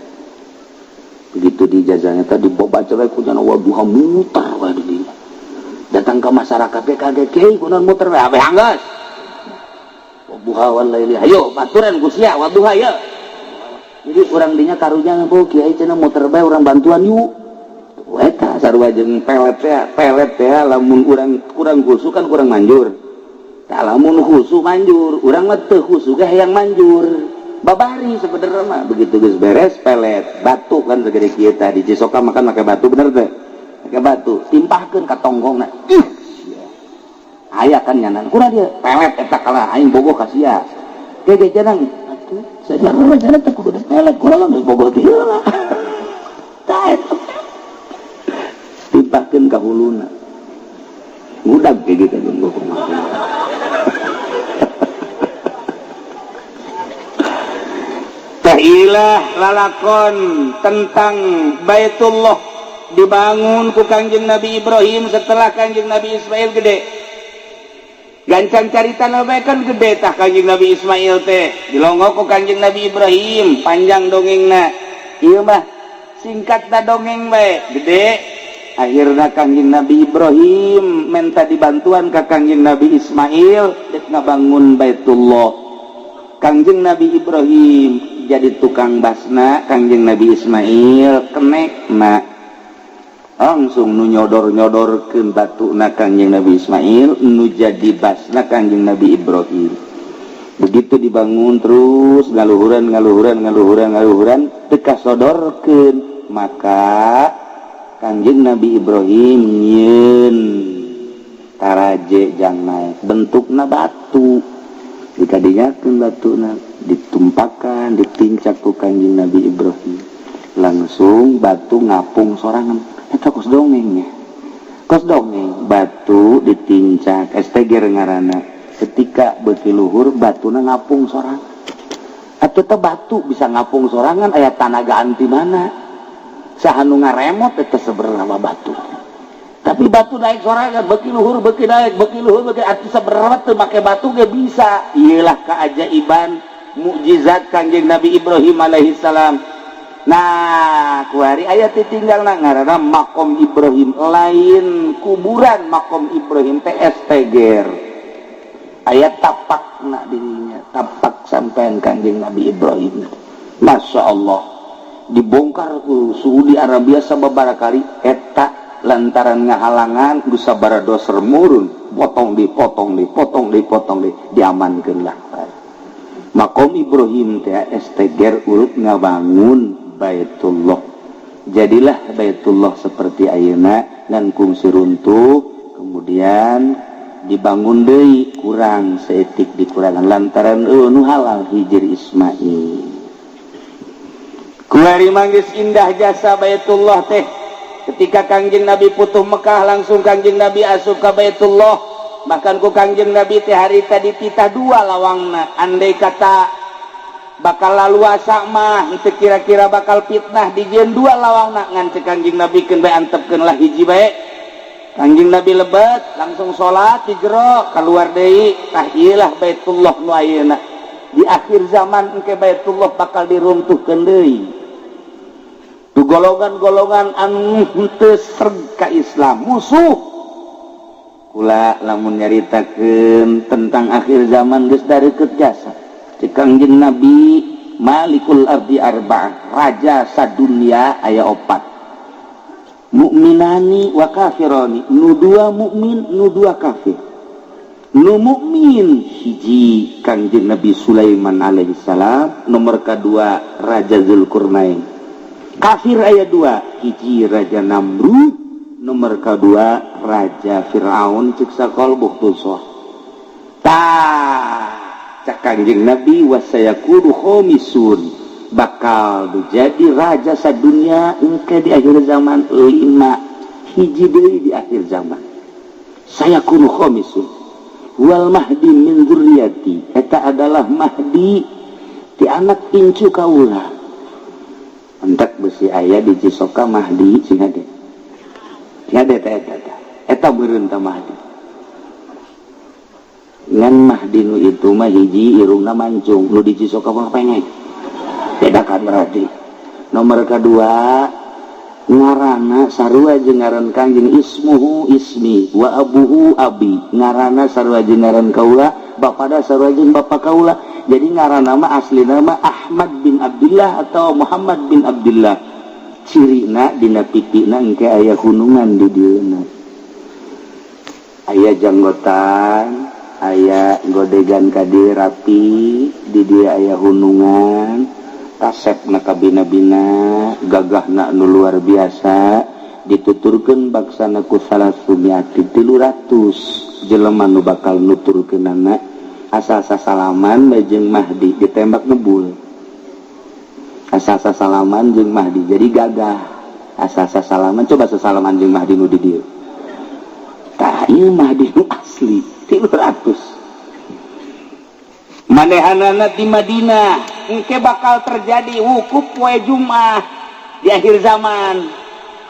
begitu dijazahan eta dibaca we ku jana wadduha muter we di dieu datang ke masyarakat ge kaget kiai kunaon muter we abe anggeus wadduha wal laili hayo baturan ku sia wadduha ye jadi urang dinya karunya ngeuh kiai cenah muter bae urang bantuan yuk eta sarua jeung pelet teh lamun urang khusu kan kurang manjur tah lamun khusu manjur urang mah teu khusu ge hayang manjur babari sebenarnya mah begitu geus beres pelet batu kan segede kieu tah di Cisoka makan make batu bener teh make batu timpahkeun ka tonggongna aya kan nyanan kurang dia pelet eta kalah aing bogoh ka sia ge jangan atuh sajarna mah jangan teh kudu pelet kurang geus bogoh teh heula tah eta timpahkeun ka huluna ngudag ge kitu jeung bogoh mah ilah lalakon tentang Baitullah dibangun ku Kangjeng Nabi Ibrahim setelah Kangjeng Nabi Ismail gede gancang caritana bae kan gede tah Kangjeng Nabi Ismail teh dilongok ku Kangjeng Nabi Ibrahim panjang dongengna ieu mah singkat da dongeng bae gede akhirna Kangjeng Nabi Ibrahim minta dibantuan ka Kangjeng Nabi Ismail dek ngabangun Baitullah. Kangjeng Nabi Ibrahim jadi tukang basna, Kangjeng Nabi Ismail kenekna langsung nu nyodor-nyodorkeun batuna Kangjeng Nabi Ismail nu jadi basna Kangjeng Nabi Ibrahim. Begitu dibangun terus ngaluhuran teu kasodorkeun maka Kangjeng Nabi Ibrahim nyieun taraje jang naik bentukna batu dikadinyakeun batuna ditumpakan ditincak ku Kangjeng Nabi Ibrahim langsung batu ngapung sorangan eta kos dongengnya kos dongeng batu ditincak esteger ngaranna ketika beuki luhur batuna ngapung sorangan atuh teh batu bisa ngapung sorangan aya tanagaan ti mana sahanu ngaremot eta sabaraha batu tapi batu naik sorangan beuki luhur beuki naik beuki luhur beuki atuh sabaraha teu make batu ge bisa ieulah keajaiban mukjizat Kangjeng Nabi Ibrahim alaihi salam. Nah kuari ayat ditinggalna ngaranna makom Ibrahim lain kuburan makom Ibrahim teh esteger ayat tapakna dirinya tapak sampean Kangjeng Nabi Ibrahim Masya Allah dibongkar ku suhu di Arabia sababaraha kali eta lantaran ngahalangan geus sabaraha doser murun potong diamankeun lah makom Ibrahim teh esteger urut ngabangun Baitullah jadilah Baitullah seperti ayeuna ngan kungsi runtuh kemudian dibangun deui kurang seetik dikurangan lantaran nu halal hijir Ismail kuari manggis indah jasa Baitullah teh ketika Kangjeng Nabi putuh Mekah langsung Kangjeng Nabi asup ka Baitullah bahkan ku Kangjeng Nabi teh harita dititah dua lawangna andai kata bakal laluasa mah teu kira-kira bakal fitnah dijieun dua lawangna ngan cek Kangjeng Nabi keun bae antepkeun lah hiji bae Kangjeng Nabi lebet langsung salat di jero keluar deui tah ieu lah Baitullah nu ayeuna di akhir zaman engke Baitullah bakal diruntuhkeun deui tu golongan-golongan anu henteu serg ka Islam musuh. Kula lamun nyaritakeun tentang akhir zaman geus dareukeut jasa. Cek Kangjeng Nabi Malikul Ardi Arba'ah, raja sadunya aya 4. Mukminani wa kafirani, nu 2 mukmin, nu 2 kafir. Nu mukmin hiji Kangjeng Nabi Sulaiman alaihi salam, nomor kedua Raja Zulkarnain. Kafir aya 2, hiji Raja Namrud, nomor kedua Raja Fir'aun cek sakal Bukhtusor. Cak Kangjeng Nabi wasayakulu khomisun, bakal jadi raja sadunya engke di akhir zaman 5, hiji deui di akhir zaman. Sayakulu khomisun wal mahdi min dzurriyyati, eta adalah mahdi ti anak incu kaula. Entek besi aya di Cisoka mahdi sing hade. Hade eta beureun tah mahdi. Ngan mahdi nu itu mah hiji irungna mancung, nu di Cisoka mah pengeng. Bedakan berarti. Nomor kedua ngaranna sarua jeung ngaran Kangjeng ismuhu ismi wa abuhu abi, ngaranna sarua jeung ngaran kaula, bapada sarua jeung bapa kaula. Jadi ngaranna mah asli nama Ahmad bin Abdullah atau Muhammad bin Abdullah. Cirina dina pipina engke aya hunungan di dieuna. Aya janggotan, aya godegan kadi rapi, di dia aya hunungan, kasepna kabina-bina, gagahna nu luar biasa, dituturkeun baksana ku 300 jelema nu bakal nuturkeunana. Asa-asa salaman jeung Mahdi ditembak ngebul. Asa-asa salaman jeung Mahdi jadi gagah. Asa-asa salaman, coba sesalaman jeung Mahdi nu di dieu. Tah ieu Mahdi nu asli 300. Manehanana di Madinah engke bakal terjadi wukuf poe Jumat di akhir zaman.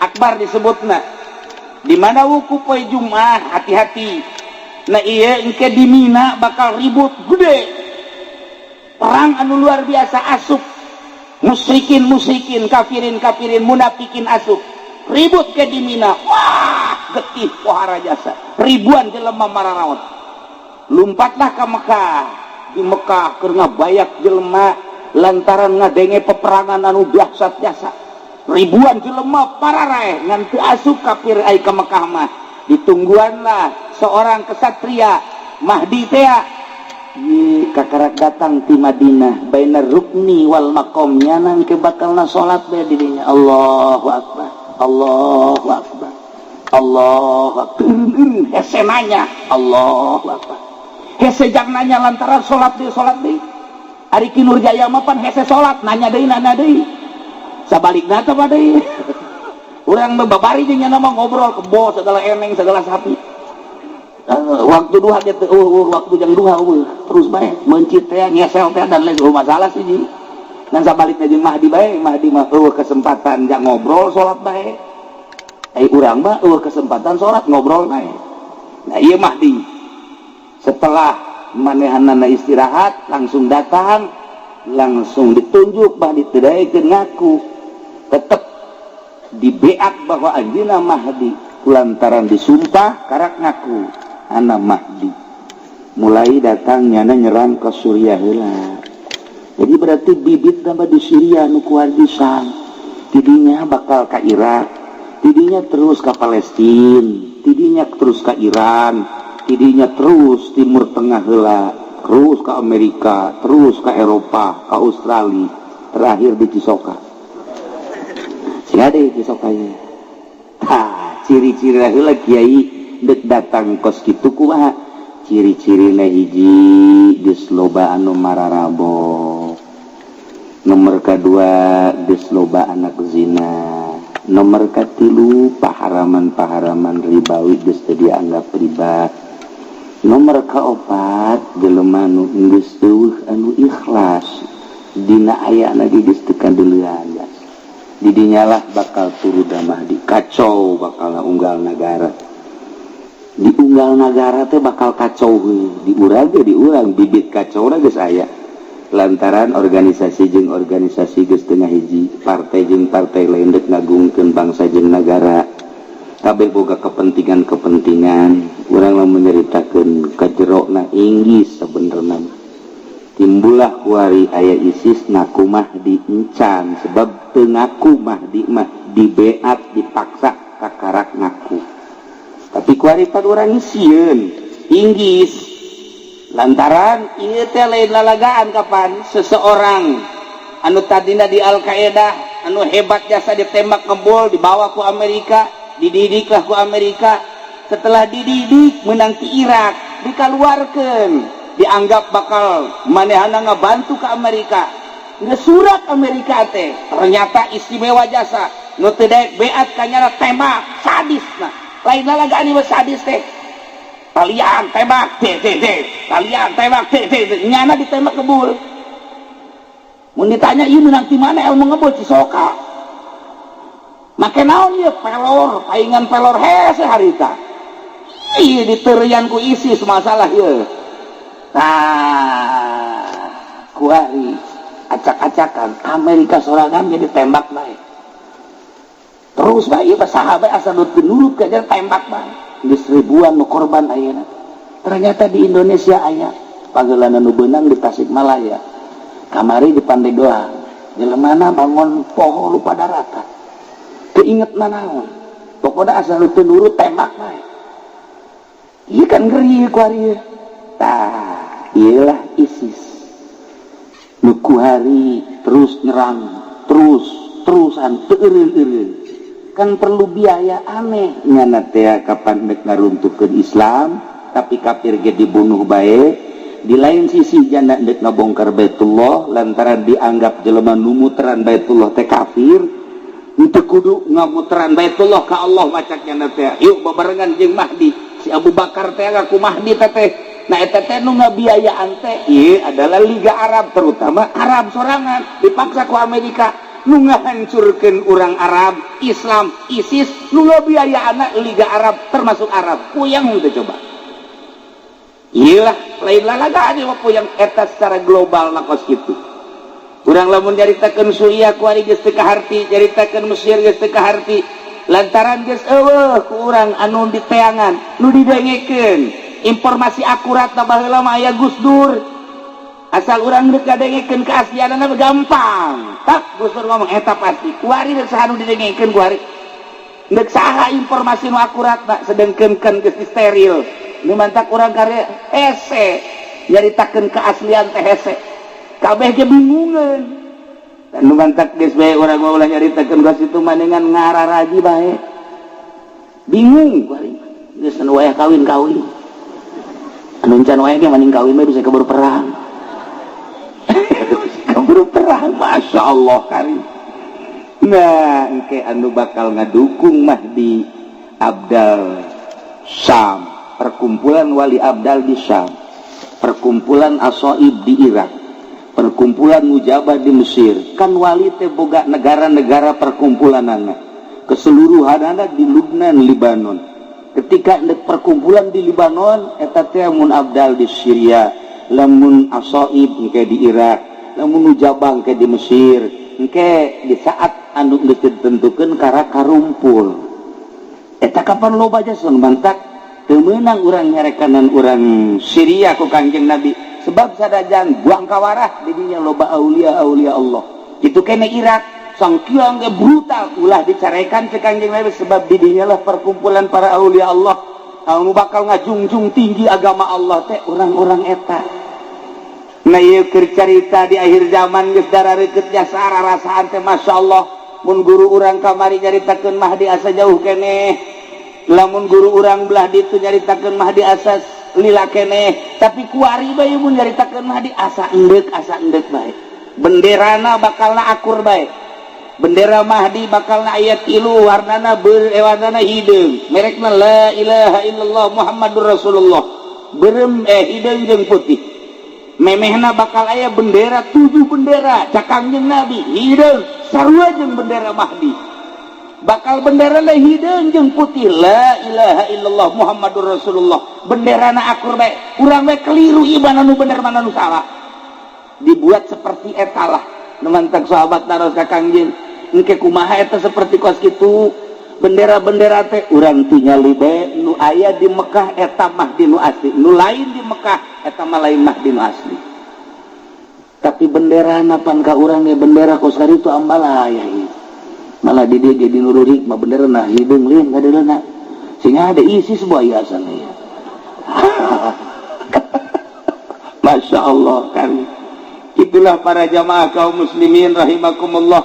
Akbar disebutna. Di mana wukuf poe Jumat, hati-hati. Nah iya engke di Mina bakal ribut gede. Perang anu luar biasa asup. Musyrikin, kafirin, munafikin asup. Ribut ke di Mina. Wah, getih pohara jasa. Ribuan jelema mararaot. Lumpatlah ke Mekah. Di Mekah keur ngabayak jelema lantaran ngadenge peperangan anu dahsyat jasa. Ribuan jelema pararae ngan teu asup kafir ai ka Mekah mah. Ditungguanlah seorang kesatria Mahdi teh kakarak datang ti Madinah bainar rukni wal maqam nyanang ke bakalna salat bae di dinya. Allahu akbar, Allahu akbar, Allahu akbar. Hese nanya Allahu akbar, hese jang nanya lantaran salat deui ari Ki Nurjaya mah pan hese salat nanya deui sabalikna teh deui. Urang babari jeung nya mah ngobrol kebo segala eneng segala sapi. Waktu duha teh waktu jang duha terus bae mencit teh ngesel teh dan lain masalah sih. Dan sabalikna jeung Mahdi bae, Mahdi mah kesempatan jang ngobrol salat bae. Urang mah kesempatan salat ngobrol bae. Nah ieu Mahdi. Setelah manehanana istirahat langsung datang, langsung ditunjuk Mahdi teu daekeun ngaku. Tetep dibeat bahwa anjina Mahdi kulantaran disumpah karak ngaku anak Mahdi. Mulai datangnya nyerang ke Suriah heula. Jadi berarti bibit nama di Syria nu kuardisan. Tidinya bakal ke Irak, tidinya terus ke Palestina, tidinya terus ke Iran, tidinya terus Timur Tengah heula, terus ke Amerika, terus ke Eropa, ke Australia, terakhir di Cisoka. Ada Cisokanya. Ciri-ciri heula kiai dek datang kos kitu kumaha? Ciri-cirina hiji geus loba anu mararabo. Nomor kedua geus loba anak zina. Nomor katilu paharaman-paharaman ribawi geus teu dianggap riba. Nomor kaopat jelema nu geus teueuh anu ikhlas dina ayana geus teu kadeulean. Didinyalah bakal turun Mahdi, kacau bakal unggal negara. Di unggal negara teh bakal kacau di urang bibit kacau geus aya. lantaran organisasi jeung organisasi geus teu ngahiji, partai jeung partai lain dek ngagungkeun bangsa jeung nagara, kabeh boga kepentingan-kepentingan. Urang lamun nyaritakeun kajerona inggis sabenerna timbullah kuari aya ISIS ngaku Mahdi encan, sebab teu ngaku Mahdi mah dibeat dipaksa kakarak ngaku. Tapi kuari pan urang sieun inggis lantaran ieu teh lain lalagaan kapan seseorang anu tadina di Al-Qaeda anu hebat jasa ditembak ngebol dibawa ku Amerika, dididiklah ku Amerika. Setelah dididik menang ti Irak dikaluarkeun, dianggap bakal manehana ngabantu ke Amerika. Nge surat Amerika teh ternyata istimewa jasa nu teu daek beat kanyana tembak sadis. Nah lain lalagaan ieu sadis teh kalian tembak kalian tembak nyana ditembak ngebul. Mun ditanya ieu menang ti mana ilmu ngebul Cisoka. Make naon ieu pelor, paingan pelor hese harita. Ieu diteureyan ku ISIS masalah ieu. Nah, kuari acak-acakan Amerika sorangan jadi tembak bae. Terus bae ieu sahabat asal teu nurut ka tembak bae. Geus ribuan nu korban ayeuna. Ternyata di Indonesia aya pageulana nu beunang di Tasikmalaya. Kamari di Pandeglang. Jelemana bangun poho lupa daratan. Keinget naon. Pokoknya asal teu nurut tembak bae. Ieu kan ngeri ku ari. Tah, iyalah ISIS. Nu kuari terus nyerang, terusan teu eureun-eureun. Kan perlu biaya aneh nyana teh kapan mek ngaruntuhkeun Islam tapi kafir ge dibunuh bae. Di lain sisi jana nek ngabongkar Baitullah lantaran dianggap jelema nu muteran Baitullah teh kafir. Itu kudu ngamuteran Baitullah ka Allah macaknya teh. Yuk bebarengan jeung Mahdi. Si Abu Bakar teh ngaku Mahdi teh. Nah eta teh nu ngabiayaan teh ieu adalah Liga Arab, terutama Arab sorangan dipaksa ku Amerika. Nu ngahancurkeun urang Arab, Islam, ISIS, nu ngabiayaana Liga Arab termasuk Arab. Puyang teh coba. Iyalah lain lalagaan ieu puyang eta secara global nakos kitu. Urang lamun nyaritakeun Suriah kuari geus teu kaharti, nyaritakeun Mesir geus teu kaharti. Lantaran geus eueuh ku urang anu diteangan, nu didengekeun. Informasi akurat na baheula mah aya Gus Dur. Asal urang geus ngadengekeun keaslianana gampang. Tak Gus Dur ngomong eta pasti. Kuari geus saha nu didengekeun kuari. Deuk saha informasi nu akurat na sedengkeun geus steril. Nu mantak urang karya hese nyaritakeun keaslian teh hese. Kabeh ge bingungeun. Dan nu mantak geus bae urang mah ulah nyaritakeun ka situ manengan ngararaji bae. Bingung kuari. Geus anu wayah kawin-kawin. Anu can wae ge maning kawin mah bisa keburu perang. Keburu perang, Masya Allah karim. Nah, engke anu bakal ngadukung Mahdi Abdal Syam, perkumpulan Wali Abdal di Syam, perkumpulan Asoib di Irak, perkumpulan Mujabah di Mesir. Kan wali teh boga negara-negara perkumpulanana keseluruhanana di Lubnan, Libanon. Ketika ada perkumpulan di Libanon, eta teh mun Abdal di Syria, lamun Asoib engke di Irak, lamun Mujabah engke di Mesir, engke di saat anu geus ditentukeun kara karumpul. Eta kapan loba jason mantak teu meunang urang nyarekanan urang Syria ku Kangjeng Nabi, sebab sadajan buang kawarah di dinya loba aulia-aulia Allah. Kitu kene Irak sangkiang ge brutal ulah dicarekan ke Kangjeng Nabi, sebab di dinya lah perkumpulan para aulia Allah anu bakal ngajungjung tinggi agama Allah teh orang-orang eta. Nah ieu keur carita di akhir zaman geus darareukeut jasa rarasaan teh masyaallah. Mun guru urang kamari nyaritakeun Mahdi asa jauh keneh, lamun guru urang belah ditu nyaritakeun Mahdi asa lila keneh, tapi kuari bae mun nyaritakeun Mahdi asa endek bae. Benderana bakalna akur bae. Bendera Mahdi bakalna aya 3 warnana warnana hideung, merekna la ilaha illallah Muhammadur Rasulullah. Berem hideung jeung putih. Memehna bakal aya bendera 7 bendera Kangjeng Nabi hideung sarua jeung bendera Mahdi. Bakal bendera na hideung jeung putih la ilaha illallah Muhammadur Rasulullah. Benderana akur bae. Urang bae keliru ieu mana nu bener mana nu salah. dibuat seperti etalah nemantak sahabat naros ka Kangjeng engke kumaha eta seperti kos kitu bendera-bendera teh urang tingali bae nu aya di Mekah eta mah di nu asli nu lain di Mekah eta mah lain mah di nu asli tapi bendera napan ka urang ge bendera kos kari itu ambalaya malah di dia jadi nururik mah bendera nah hideung leuh ngadeulana sehingga ada isi sebuah hiasan ya. Masya Allah kan itulah para jamaah kaum muslimin rahimakumullah.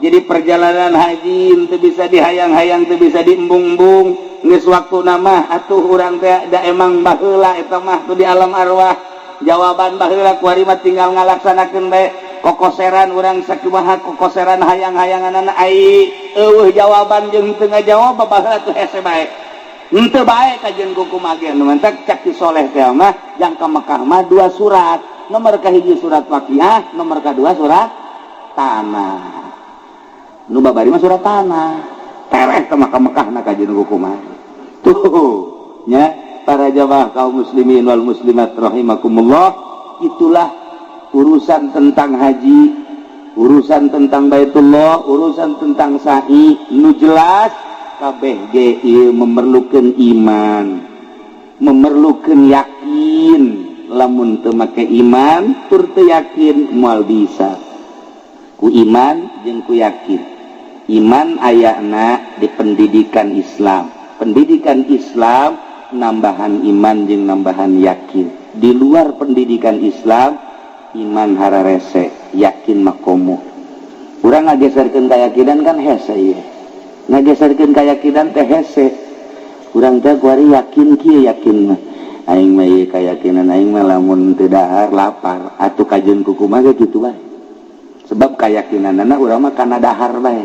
Jadi perjalanan haji itu bisa dihayang-hayang, itu bisa diembung-embung geus waktu nama atuh urang teh da emang baheula eta mah tuh di alam arwah jawaban baheula ku hari mah tinggal ngalaksanakeun bae kokoseran urang sakumaha kokoseran hayang-hayanganna ai eueuh jawaban jeung teu ngajawab baheula tuh hese bae henteu bae kajeun kumaha ge nu mentek cak ti soleh teh mah jang ka Mekah mah 2 surat nomor kahiji surat Waqiah nomor kedua surat Tanah nu babari mah surat Tanah tereh ka Mekah na kajeun kumaha tuh nya para jamaah kaum muslimin wal muslimat rahimakumullah itulah urusan tentang haji, urusan tentang Baitullah, urusan tentang sa'i nu jelas kabeh ge ieu memerlukeun iman, memerlukeun yakin. Lamun teu make iman tur teu yakin moal bisa. Ku iman jeung ku yakin. Iman ayana di pendidikan Islam. Pendidikan Islam nambahan iman jeung nambahan yakin. Di luar pendidikan Islam iman hararese yakin makomo urang ngageserkeun kayakinan kan hese ieu ngageserkeun kayakinan teh hese urang teh kuari yakin kieu yakin mah aing mah ieu kayakinan aing mah lamun teu dahar lapar atuh kajeun ku kumaha kitu bae sebab kayakinanna urang mah kana dahar bae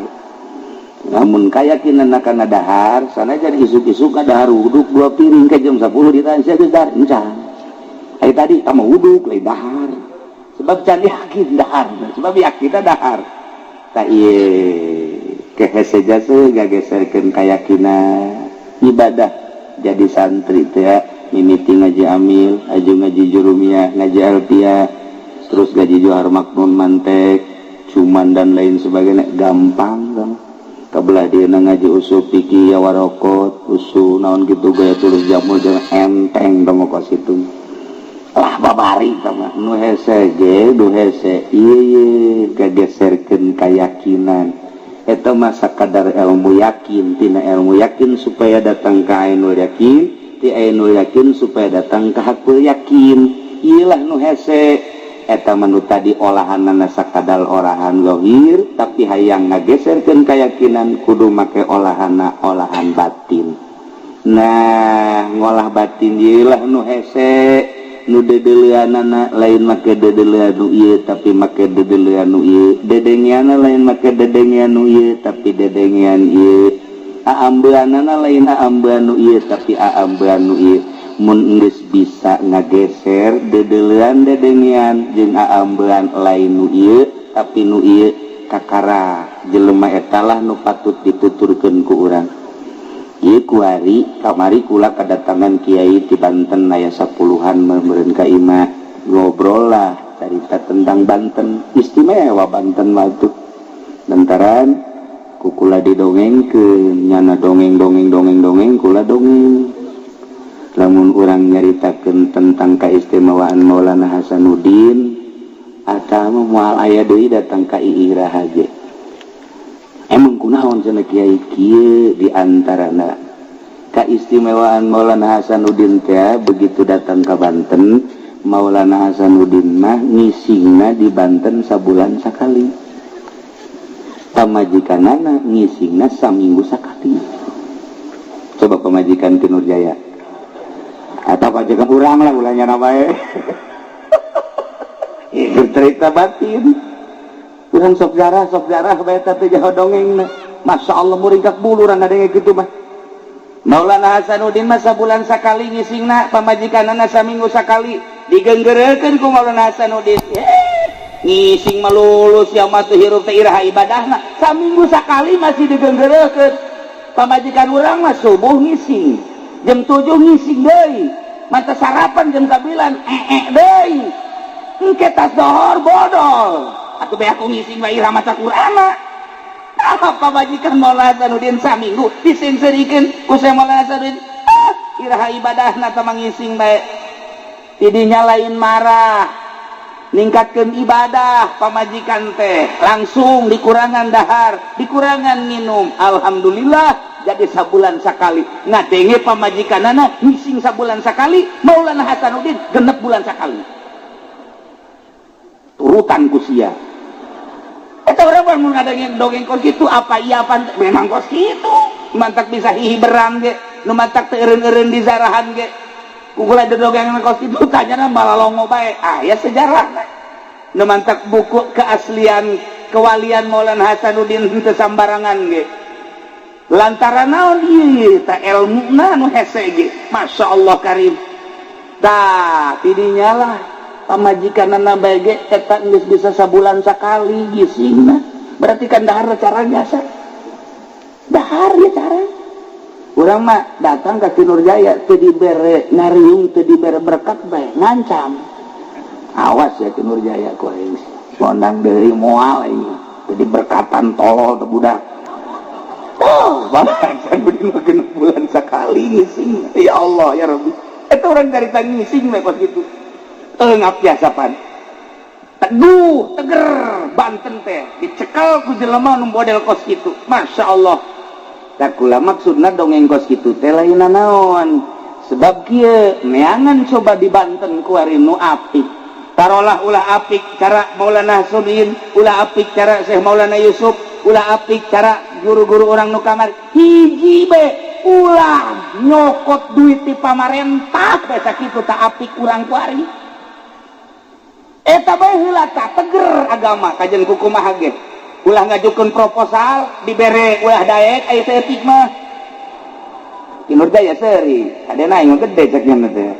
lamun kayakinanna kana dahar sanajan isuk-isuk ka dahar uduk 2 piring ke jam 10 ditanya geus dahar encan ai tadi tama uduk lain dahar sebab can yakin dahar sebab yakin dahar tak ieu kehese jase gageserkeun kayakinan ibadah jadi santri teh ya mimiti ngaji amil aju ngaji jurumiyah ngaji alfiyah terus ngaji johar maknun mantek cuman dan lain sebagainya gampang kan kabelah dieuna ngaji usul fikih ya warokot usul naon kitu gaya terus jamul jeung enteng dong kos itu lah babari sama nu hese ge nu hese ieu gageserkeun kayakinan eta mah sakadar ilmu yakin tina ilmu yakin supaya datang ka ainul yakin ti ainul yakin supaya datang ka hakul yakin ieulah nu hese eta mah nu tadi olahanna sakadar olahan zahir tapi hayang ngageserkeun kayakinan kudu make olahanna olahan batin nah ngolah batin ieulah nu hese nu dedeleanana lain make dedelean nu ieu tapi make dedelean nu ieu dedengianna lain make dedengian nu ieu tapi dedengian ieu aambeunana lain aambeun nu ieu tapi aambeun nu ieu mun geus bisa ngageser dedelean dedengian jeung aambeun lain nu ieu tapi nu ieu kakara jelema eta lah nu patut dituturkeun ku urang ieu kuari kamari kula kedatangan kiai di Banten aya 10-an meureun ka imah ngobrol lah carita tentang Banten istimewa Banten mah tuh lantaran ku kula didongengkeun nyana dongeng kula dongeng lamun urang nyaritakeun tentang keistimewaan Maulana Hasanuddin eta mah moal aya deui datang ka Iirah haje emang kunaon cenah kiai kieu di antarana keistimewaan Maulana Hasanuddin teh begitu datang ke Banten Maulana Hasanuddin mah ngisingna di Banten sabulan sakali pamajikanana ngisingna saminggu sakali coba pamajikan ti Nurjaya atau pajakan urang lah ulanya namae itu cerita batin urang sok jarah bae teh jaho dongengna masya Allah muringkak bulu urang ngadenge kitu mah Maulana Hasanuddin mah sabulan sakali ngisingna pamajikanana saminggu sakali digenggerekeun ku Maulana Hasanuddin ngising mah lulus ya mah teu hirup teh iraha ibadahna saminggu sakali masih digenggerekeun pamajikan urang mah subuh ngising jam 7 ngising deui mata sarapan jam 9 deui engke tas dohor bodol atuh bae aku ngising bae irama Qur'ana. Apa majikan Maulana Hasanuddin saminggu disingserikeun ku Syekh Maulana Hasanuddin, iraha ibadahna teh mangising bae. Tidinya lain marah, ningkatkeun ibadah pamajikan teh langsung dikurangan dahar, dikurangan minum. Alhamdulillah jadi sabulan sakali. Ngadenge pamajikanana ngising sabulan sakali, Maulana Hasanuddin 6 bulan sakali. Turutan ku sia. Eta urang mun ngadenge dongeng kos kitu apa iya apa memang kos kitu. Mantak bisa hihiberan ge, nu mantak teu eureun-eureun di zarahan ge. Kukula dongeng kos kitu tanyana malah longo bae. Aya sejarahna. Nu mantak buku keaslian kewalian Maulana Hasanuddin teu sambarangan ge. Lantaran naon ieu ta ilmuna nu hese ge. Masyaallah karim. Tah tidinya lah pamajikanana bae ge eta geus bisa sabulan sakali gisingna. Berarti kan dahar cara biasa. Dahar ya cara. Urang mah datang ka Nurjaya teu dibere ngariung, teu dibere berkat bae ngancam. Awas ya Nurjaya ku aing. Mondang deui moal aing. Teu diberkatan tolol teh budak. Oh, bangsa budi makin bulan sekali ngising. Ya Allah ya Rabbi. Eta urang carita ngising we kos kitu. Ngap biasa pan. Teguh, teger, Banten teh dicekal ku jelema nu model kos kitu. Masyaallah. Da kula maksudna dongeng kos kitu teh lain naon. Sebab kieu neangan coba di Banten ku ari nu apik. Tarolah ulah apik cara Maulana Hasanuddin, ulah apik cara Syekh Maulana Yusuf, ulah apik cara guru-guru orang nu kamar. Hiji be ulah nyokot duit ti pamarentah basa kitu tak apik urang ku ari. Eta bae heula tah teger agama kajen kukumaha ge. Ulah ngajukeun proposal dibere ulah daek aya etik mah. Nurjaya seuri, adena aing gede cek nya teh.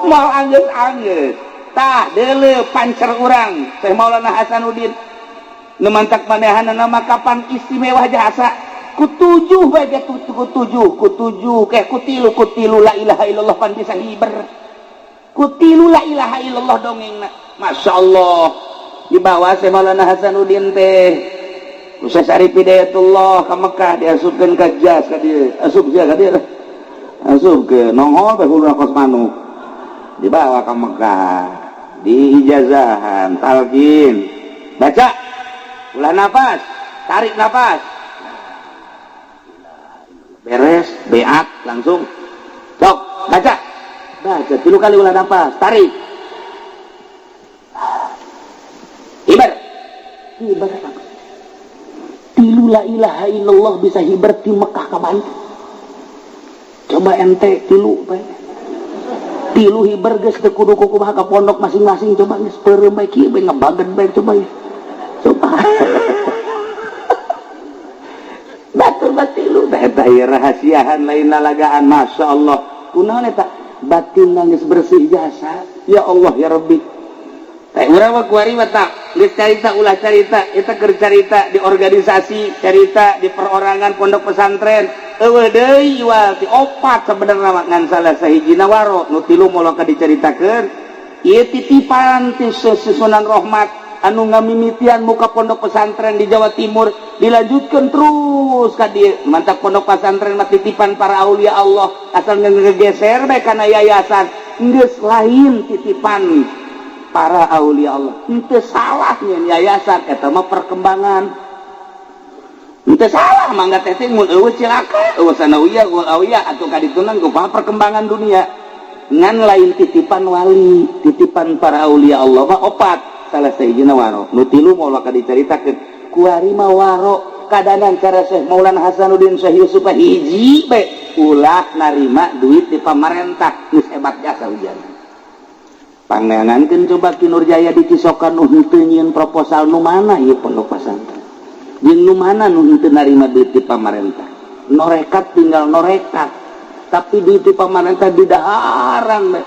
Moal anggeus-anggeus. Tah deuleu pancer urang Syekh Maulana Hasanuddin. Nu mantak manehanna nama kapan istimewa jasa. Kutujuh bae ge kutujuh kutilu la ilaha illallah pan bisa hiber. Kutilu la ilaha illallah dongengna. Masya Allah dibawa Syekh Maulana Hasanuddin teh Ustaz Arif Hidayatullah ke Mekah diasupkeun ka jas ka dieu asup sia ka dieu asup ke nongol teh huluna kos manuk dibawa ke Mekah di ijazahan talqin baca ulah nafas tarik nafas beres beat langsung sok baca 3 kali ulah nafas tarik hibar tilu la ilaha illallah bisa hibar di Mekah ka Banten. Coba ente tilu bae. Tilu hibar geus teu kudu kumaha ka pondok masing-masing coba geus peureum bae kieu bae ngabaget bae coba ya. Coba. Batur batilu eta rahasiahan lain nalagaan masyaallah. Kunaon eta batin geus bersih jasa. Ya Allah ya Rabbi. Urang mah kuari mah tak geus carita ulah carita eta keur carita di organisasi, carita di perorangan pondok pesantren. Eueuh deui iwal ti opat sabenerna mah ngan salah sahijina waro nu tilu moloka dicaritakeun. Ieu titipan ti Sunan Rahmat anu ngamimitian muka pondok pesantren di Jawa Timur dilanjutkeun terus ka dieu. Mantap pondok pesantren mah titipan para aulia Allah asal ngegeser bae kana yayasan. Geus lain titipan para aulia Allah. Itu salah nyen yayasan eta mah perkembangan. Itu salah mangga teh mun eueuh cilaka, eueuh sanawiyah, awiyah atuh kaditunan kumaha perkembangan dunia. Ngan lain titipan wali, titipan para aulia Allah mah opat salah sahijina waro. Nu tilu moal ka dicaritakeun. Kuari mah waro kadanan cara Syekh Maulana Hasanuddin Syekh Yusuf hiji bae ulah narima duit di pamarentah geus hebat jasa ujian. Pangangankeun coba Ki Nurjaya di Cisokan nu henteu nyieun proposal nu mana ieu pondok pesantren. Jeung nu mana nu henteu narima duit ti pamarentah. Norekat tinggal norekat. Tapi duit ti pamarentah didaharan bae.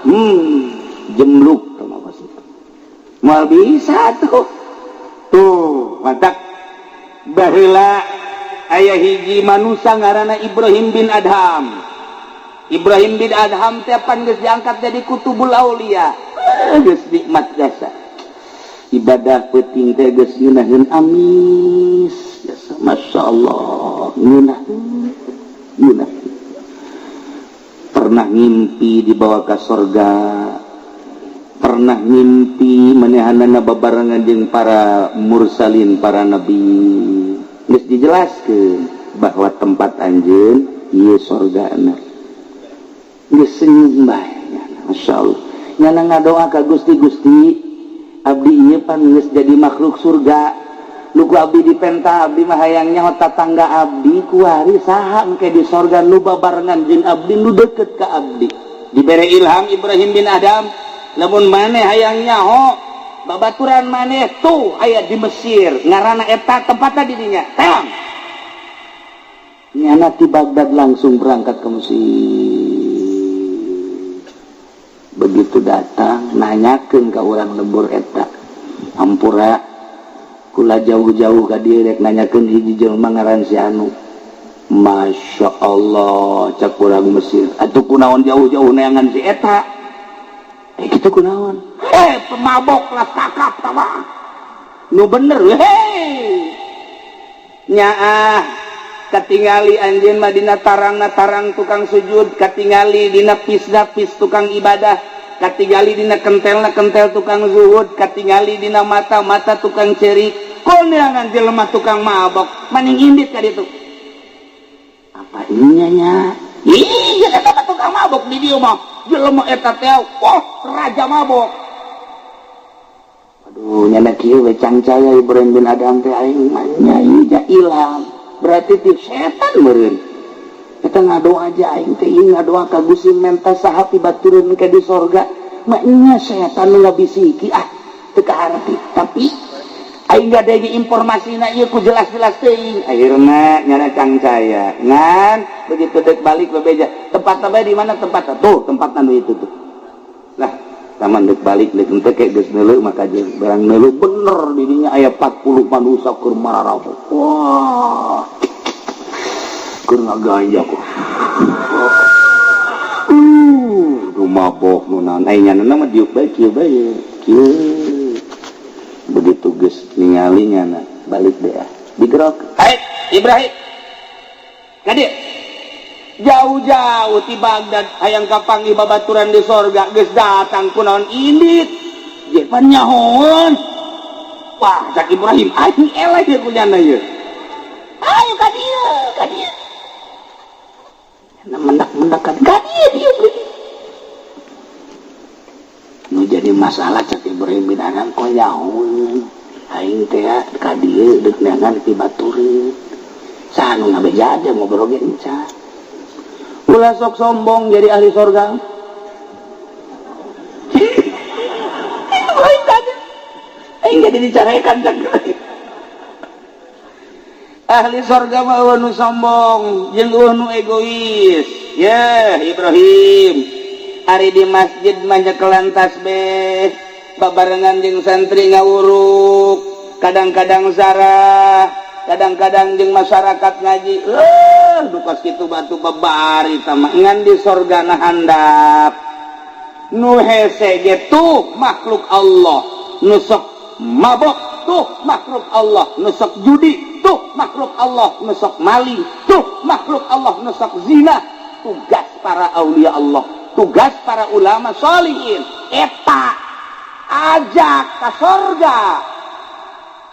Jemluk tama pas itu. Moal bisa tuh. Tuh, mantap. Baheula aya hiji manusia ngaranna Ibrahim bin Adham. Ibrahim bin Adham teh pan geus diangkat jadi kutubul aulia. Geus nikmat jasa. ibadah penting teh geus ngeunaheun amis biasa masyaallah ngeunah pernah ngimpi dibawa ke surga pernah ngimpi manehanana babarengan jeung para mursalin para nabi geus dijelaskeun bahwa tempat anjeun ieu surgana geus senyum bae masyaallah nyana ngadoa ka Gusti abdi ieu pan geus jadi makhluk surga nu ku abdi dipenta abdi mah hayang nyaho tatangga abdi kuari saha engke di sorga nu babarengan jeung abdi nu deukeut ka abdi dibere ilham Ibrahim bin Adam lamun maneh hayang nyaho babaturan maneh tuh aya di Mesir ngaranna eta tempatna di dinya teang nyana ti Baghdad langsung berangkat ke Mesir begitu datang nanyakeun ka urang lembur eta ampura kula jauh-jauh ka dieu rek nanyakeun hiji jelema ngaran si anu Masya Allah cak urang Mesir atuh kunaon jauh-jauh neangan si eta kitu kunaon pemabok lah kakap tama nu bener nyaah katingali anjeun mah dina tarang tukang sujud katingali dina pis tukang ibadah katingali dina kentel tukang zuhud katingali dina mata tukang cerik koneangan jelema tukang mabok maning indit ka ditu apa inya nya iya eta tukang mabok di dieu mah jelema eta teh raja mabok aduh nyana kieu we cangcaya Ibrahim bin Adam teh aing mah nyai ilham berarti ti setan meureun kita ngadoa aja aing teh ieu ngadoa ka Gusti menta saha tibaturun ke di sorga maknya setan nu ngabisiki teu kaharti tapi aing gadege informasina ieu ku jelas-jelas teuing akhirna nyana cangcaya ngan begitu deuk balik bebeja tempatna bae di mana tempatna tuh tempatna nu itu tuh lah taman deuk balik deuk teh ke geus neuleuh maka jeung barang neuleuh bener di dinya aya 40 manusia keur mararabok wah keur ngaganja kok mabok nu naon aya nyana mah diuk bae kieu bae kieu begitu geus ningali nyana balik deh digerok hai Ibrahim ka dieu jauh-jauh ti Baghdad hayang kapanggih babaturan di sorga geus datang kunaon indit je pan nyahoon wah cak Ibrahim aing eleh ye kunyana ye ayo ka dieu mendak ka dieu nu jadi masalah cak Ibrahim bin Adam kok nyahoon aing teh ka dieu deuk neangan ti batureun saha nu ngabeja aja ngobrol ge encan ulah sok sombong jadi ahli sorga aing jadi dicarekan cak ahli sorga mah eueuh nu sombong jeung eueuh nu egois ya Ibrahim ari di masjid mah nyekelan tasbih babarengan jeung santri ngawuruk kadang-kadang zarah kadang-kadang jeung masyarakat ngaji dukas kitu batu babari tama ngan di sorgana handap nu hese ge tuh makhluk Allah nu sok mabok tuh makhluk Allah nu sok judi tuh makhluk Allah nu sok maling tuh makhluk Allah nu sok zina tugas para aulia Allah tugas para ulama sholihin eta ajak ka sorga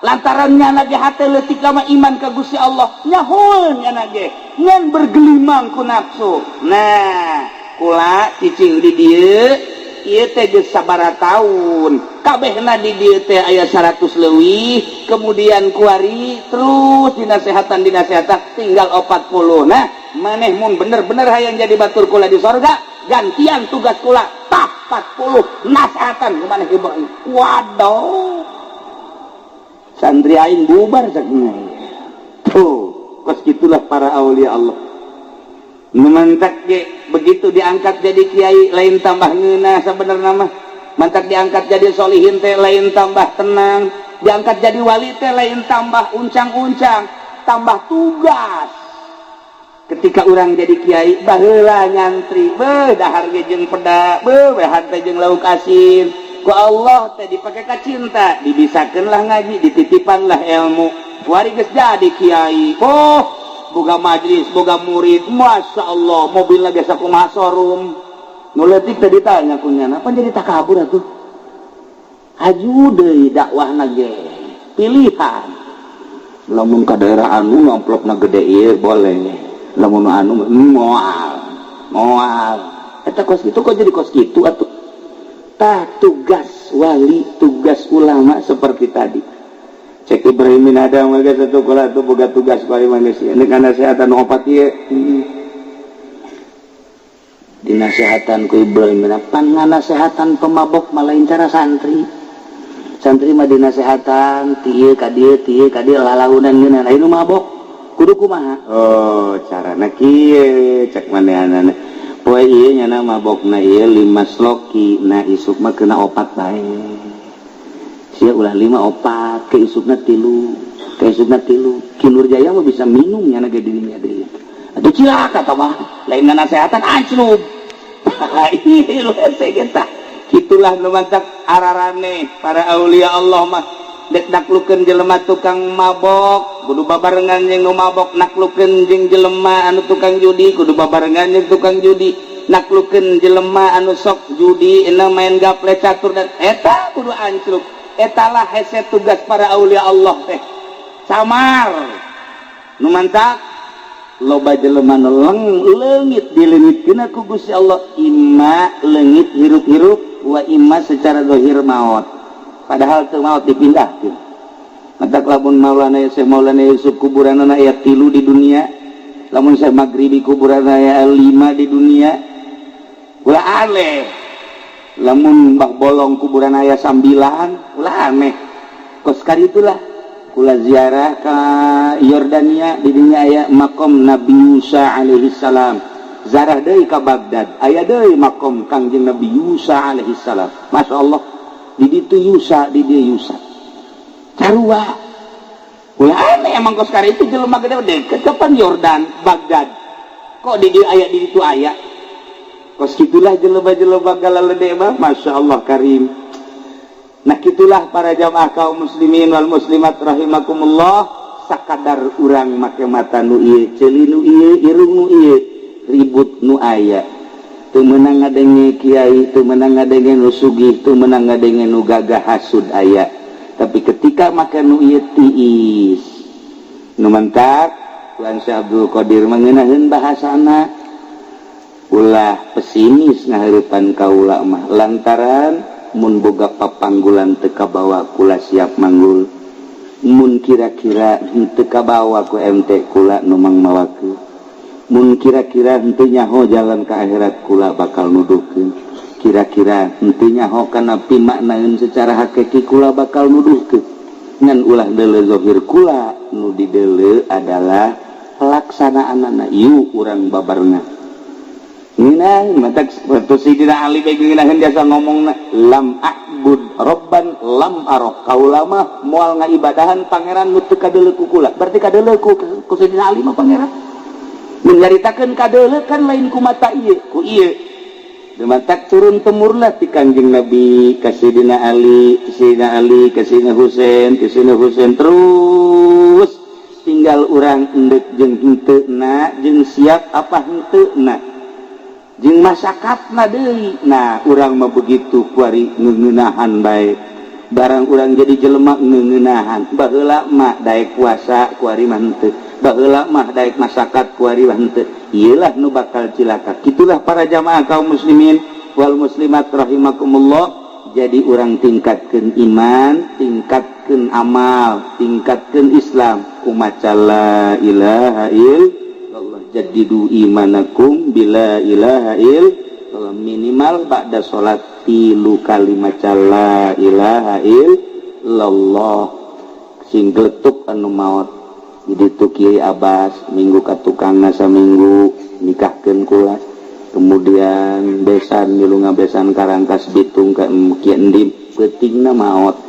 lantarannya nage hati letik lama iman ke Gusti Allah nyahoon nya nage ngan bergelimang ku nafsu nah kula cicing di dieu ieu teh geus sabaraha taun kabehna di dieu teh aya 100 leuwih kemudian kuari terus dinasehatan tinggal 40 nah maneh mun bener-bener hayang jadi batur kula di sorga gantian tugas kula tah 40 nasehatan kumaneh Ibrahim waduh santri aing bubar cakna tuh kos gitulah para aulia Allah mantak ge begitu diangkat jadi kiai lain tambah ngeunah sabenerna mah mantak diangkat jadi solihin teh lain tambah tenang diangkat jadi wali teh lain tambah uncang-uncang tambah tugas ketika orang jadi kiai baheula nyantri dahar ge jeung peda behan teh jeung lauk asin ku Allah teh dipakai ka cinta, dibisakeunlah ngaji, dititipanlah ilmu. Wari geus jadi kiai. Oh, boga majlis, boga murid, masya Allah, mobil lagi sakumaha showroom. Nu leutik teh ditanya ku nyana, apa jadi takabur atuh? Haju deui dakwahna ge. Pilihan. Lamun ka daerah anu amplopna gede ieu boleh. Lamun anu moal. Eta kos kitu kok jadi kos kitu atuh. Tah tugas wali, tugas ulama seperti tadi. Cek Ibrahim bin Adam mah geus satu kula tuh boga tugas bari manusia. Ini kana kesehatan opat ieu. Dinasehatan ku Ibrahim bin Adam, nganasehatan pemabok mah lain cara santri. Santri mah dinasehatan ti ieu ka dieu lalaunan geuna lain nu mabok. Kudu kumaha? Oh, carana kieu cek manehanana. Poe ieu nyana mabokna ieu 5 sloki, na isuk mah kena 4 bae. Sia ulah 5 4, ke isukna 3. Ki Nurjaya mah bisa minum nyana ge dirinya deui. Atuh cilaka tah mah, lain nasehatan anclub. Ieu hese kita. Kitulah nu mantak ararane para aulia Allah mah. Dek naklukeun jelema tukang mabok, kudu babarengan jeung nu mabok. Naklukeun jeung jelema anu tukang judi, kudu babarengan jeung tukang judi. Naklukeun jelema anu sok judi, ina main gaple catur dan eta kudu ancluk. Etalah hese tugas para aulia Allah teh. Samar. Nu mantak loba jelema nu leungit dileungitkeun ku Gusti Allah, imma leungit hirup-hirup wa imma secara zahir maot. Padahal teu maot dipindahkeun. Matak lamun Maulana Syekh Maulana Yusuf kuburanna aya 3 di dunia, lamun Syekh Maghribi kuburanna aya 5 di dunia. Ulah aneh. Lamun Mbah Bolong kuburan aya 9, ulah aneh. Kos karitulah kula ziarah ka Yordania, di dinya aya makom Nabi Musa alaihi salam. Zarah deui ka Baghdad, aya deui makom Kangjeng Nabi Musa alaihi salam. Masyaallah. Di ditu Yusa, di dia Yusa. Carua. Ulah aneh emang kos kari itu jelema gede deket kapan Yordan, Baghdad. Kok di dia aya di ditu aya. Kos kitulah jelema-jelema galalede mah, masyaallah karim. Nah kitulah para jamaah kaum muslimin wal muslimat rahimakumullah, sakadar urang make mata nu ieu, ceuli nu ieu, irung nu ieu, ribut nu aya. Teu meunang ngadenge kiai, teu meunang ngadenge nu sugih, teu meunang ngadenge nu gagah hasud aya. Tapi ketika make nu ieu tiis, nu mentak Tuan Syekh Abdul Qadir mangeunahkeun bahasana, ulah pesimis ngaheurepan kaula mah lantaran mun boga papanggulan teu kabawa kula siap manggul. Mun kira-kira henteu kabawa ku MT kula nu mangmawakeun. Mun kira-kira henteu nyaho jalan ke akhirat kula bakal nuduhkeun. Kira-kira henteu nyaho kana pimaknaeun secara hakiki kula bakal nuduhkeun. Ngan ulah deuleu zahir kula, nu dideuleu adalah pelaksanaanna ieu urang babarengan. Nginah matak Sayyidina Ali bae nginaheun biasa ngomongna lam a'bud robban lam arok. Kaula mah moal ngaibadahan pangeran nu teu kadeuleu ku kula. Berarti kadeuleu ku Sayyidina Ali mah pangeran. Menyaritakan kadeuleu kan lain ku mata ieu ku ieu matak turun temurlah ti Kangjeng Nabi ka Sayyidina Ali ka Sayyidina Husain terus tinggal urang endek jeung henteuna jeung siap apa henteuna jeung masakatna deui. Nah urang mah begitu kuari ngeuneunahan bae barang urang jadi jelema ngeuneunahan baheula mah daek puasa kuari mah henteu, baheula mah daek masakat kuari mah henteu. Iyalah nu bakal cilaka. Kitulah para jamaah kaum muslimin wal muslimat rahimakumullah. Jadi orang tingkatkeun iman, tingkatkeun amal, tingkatkeun Islam. Kumaca la ilaha illallah. Jaddidu imanakum bila ilaha illallah. Minimal ba'da salat 3 kali maca la ilaha illallah. Sing gletuk anu maot. Jadi tu Kiai Abbas minggu ka tukangna saminggu nikahkeun kula. Kemudian besan milu ngabesan Karangkas Bitung ka Kiai Endim peutingna maot.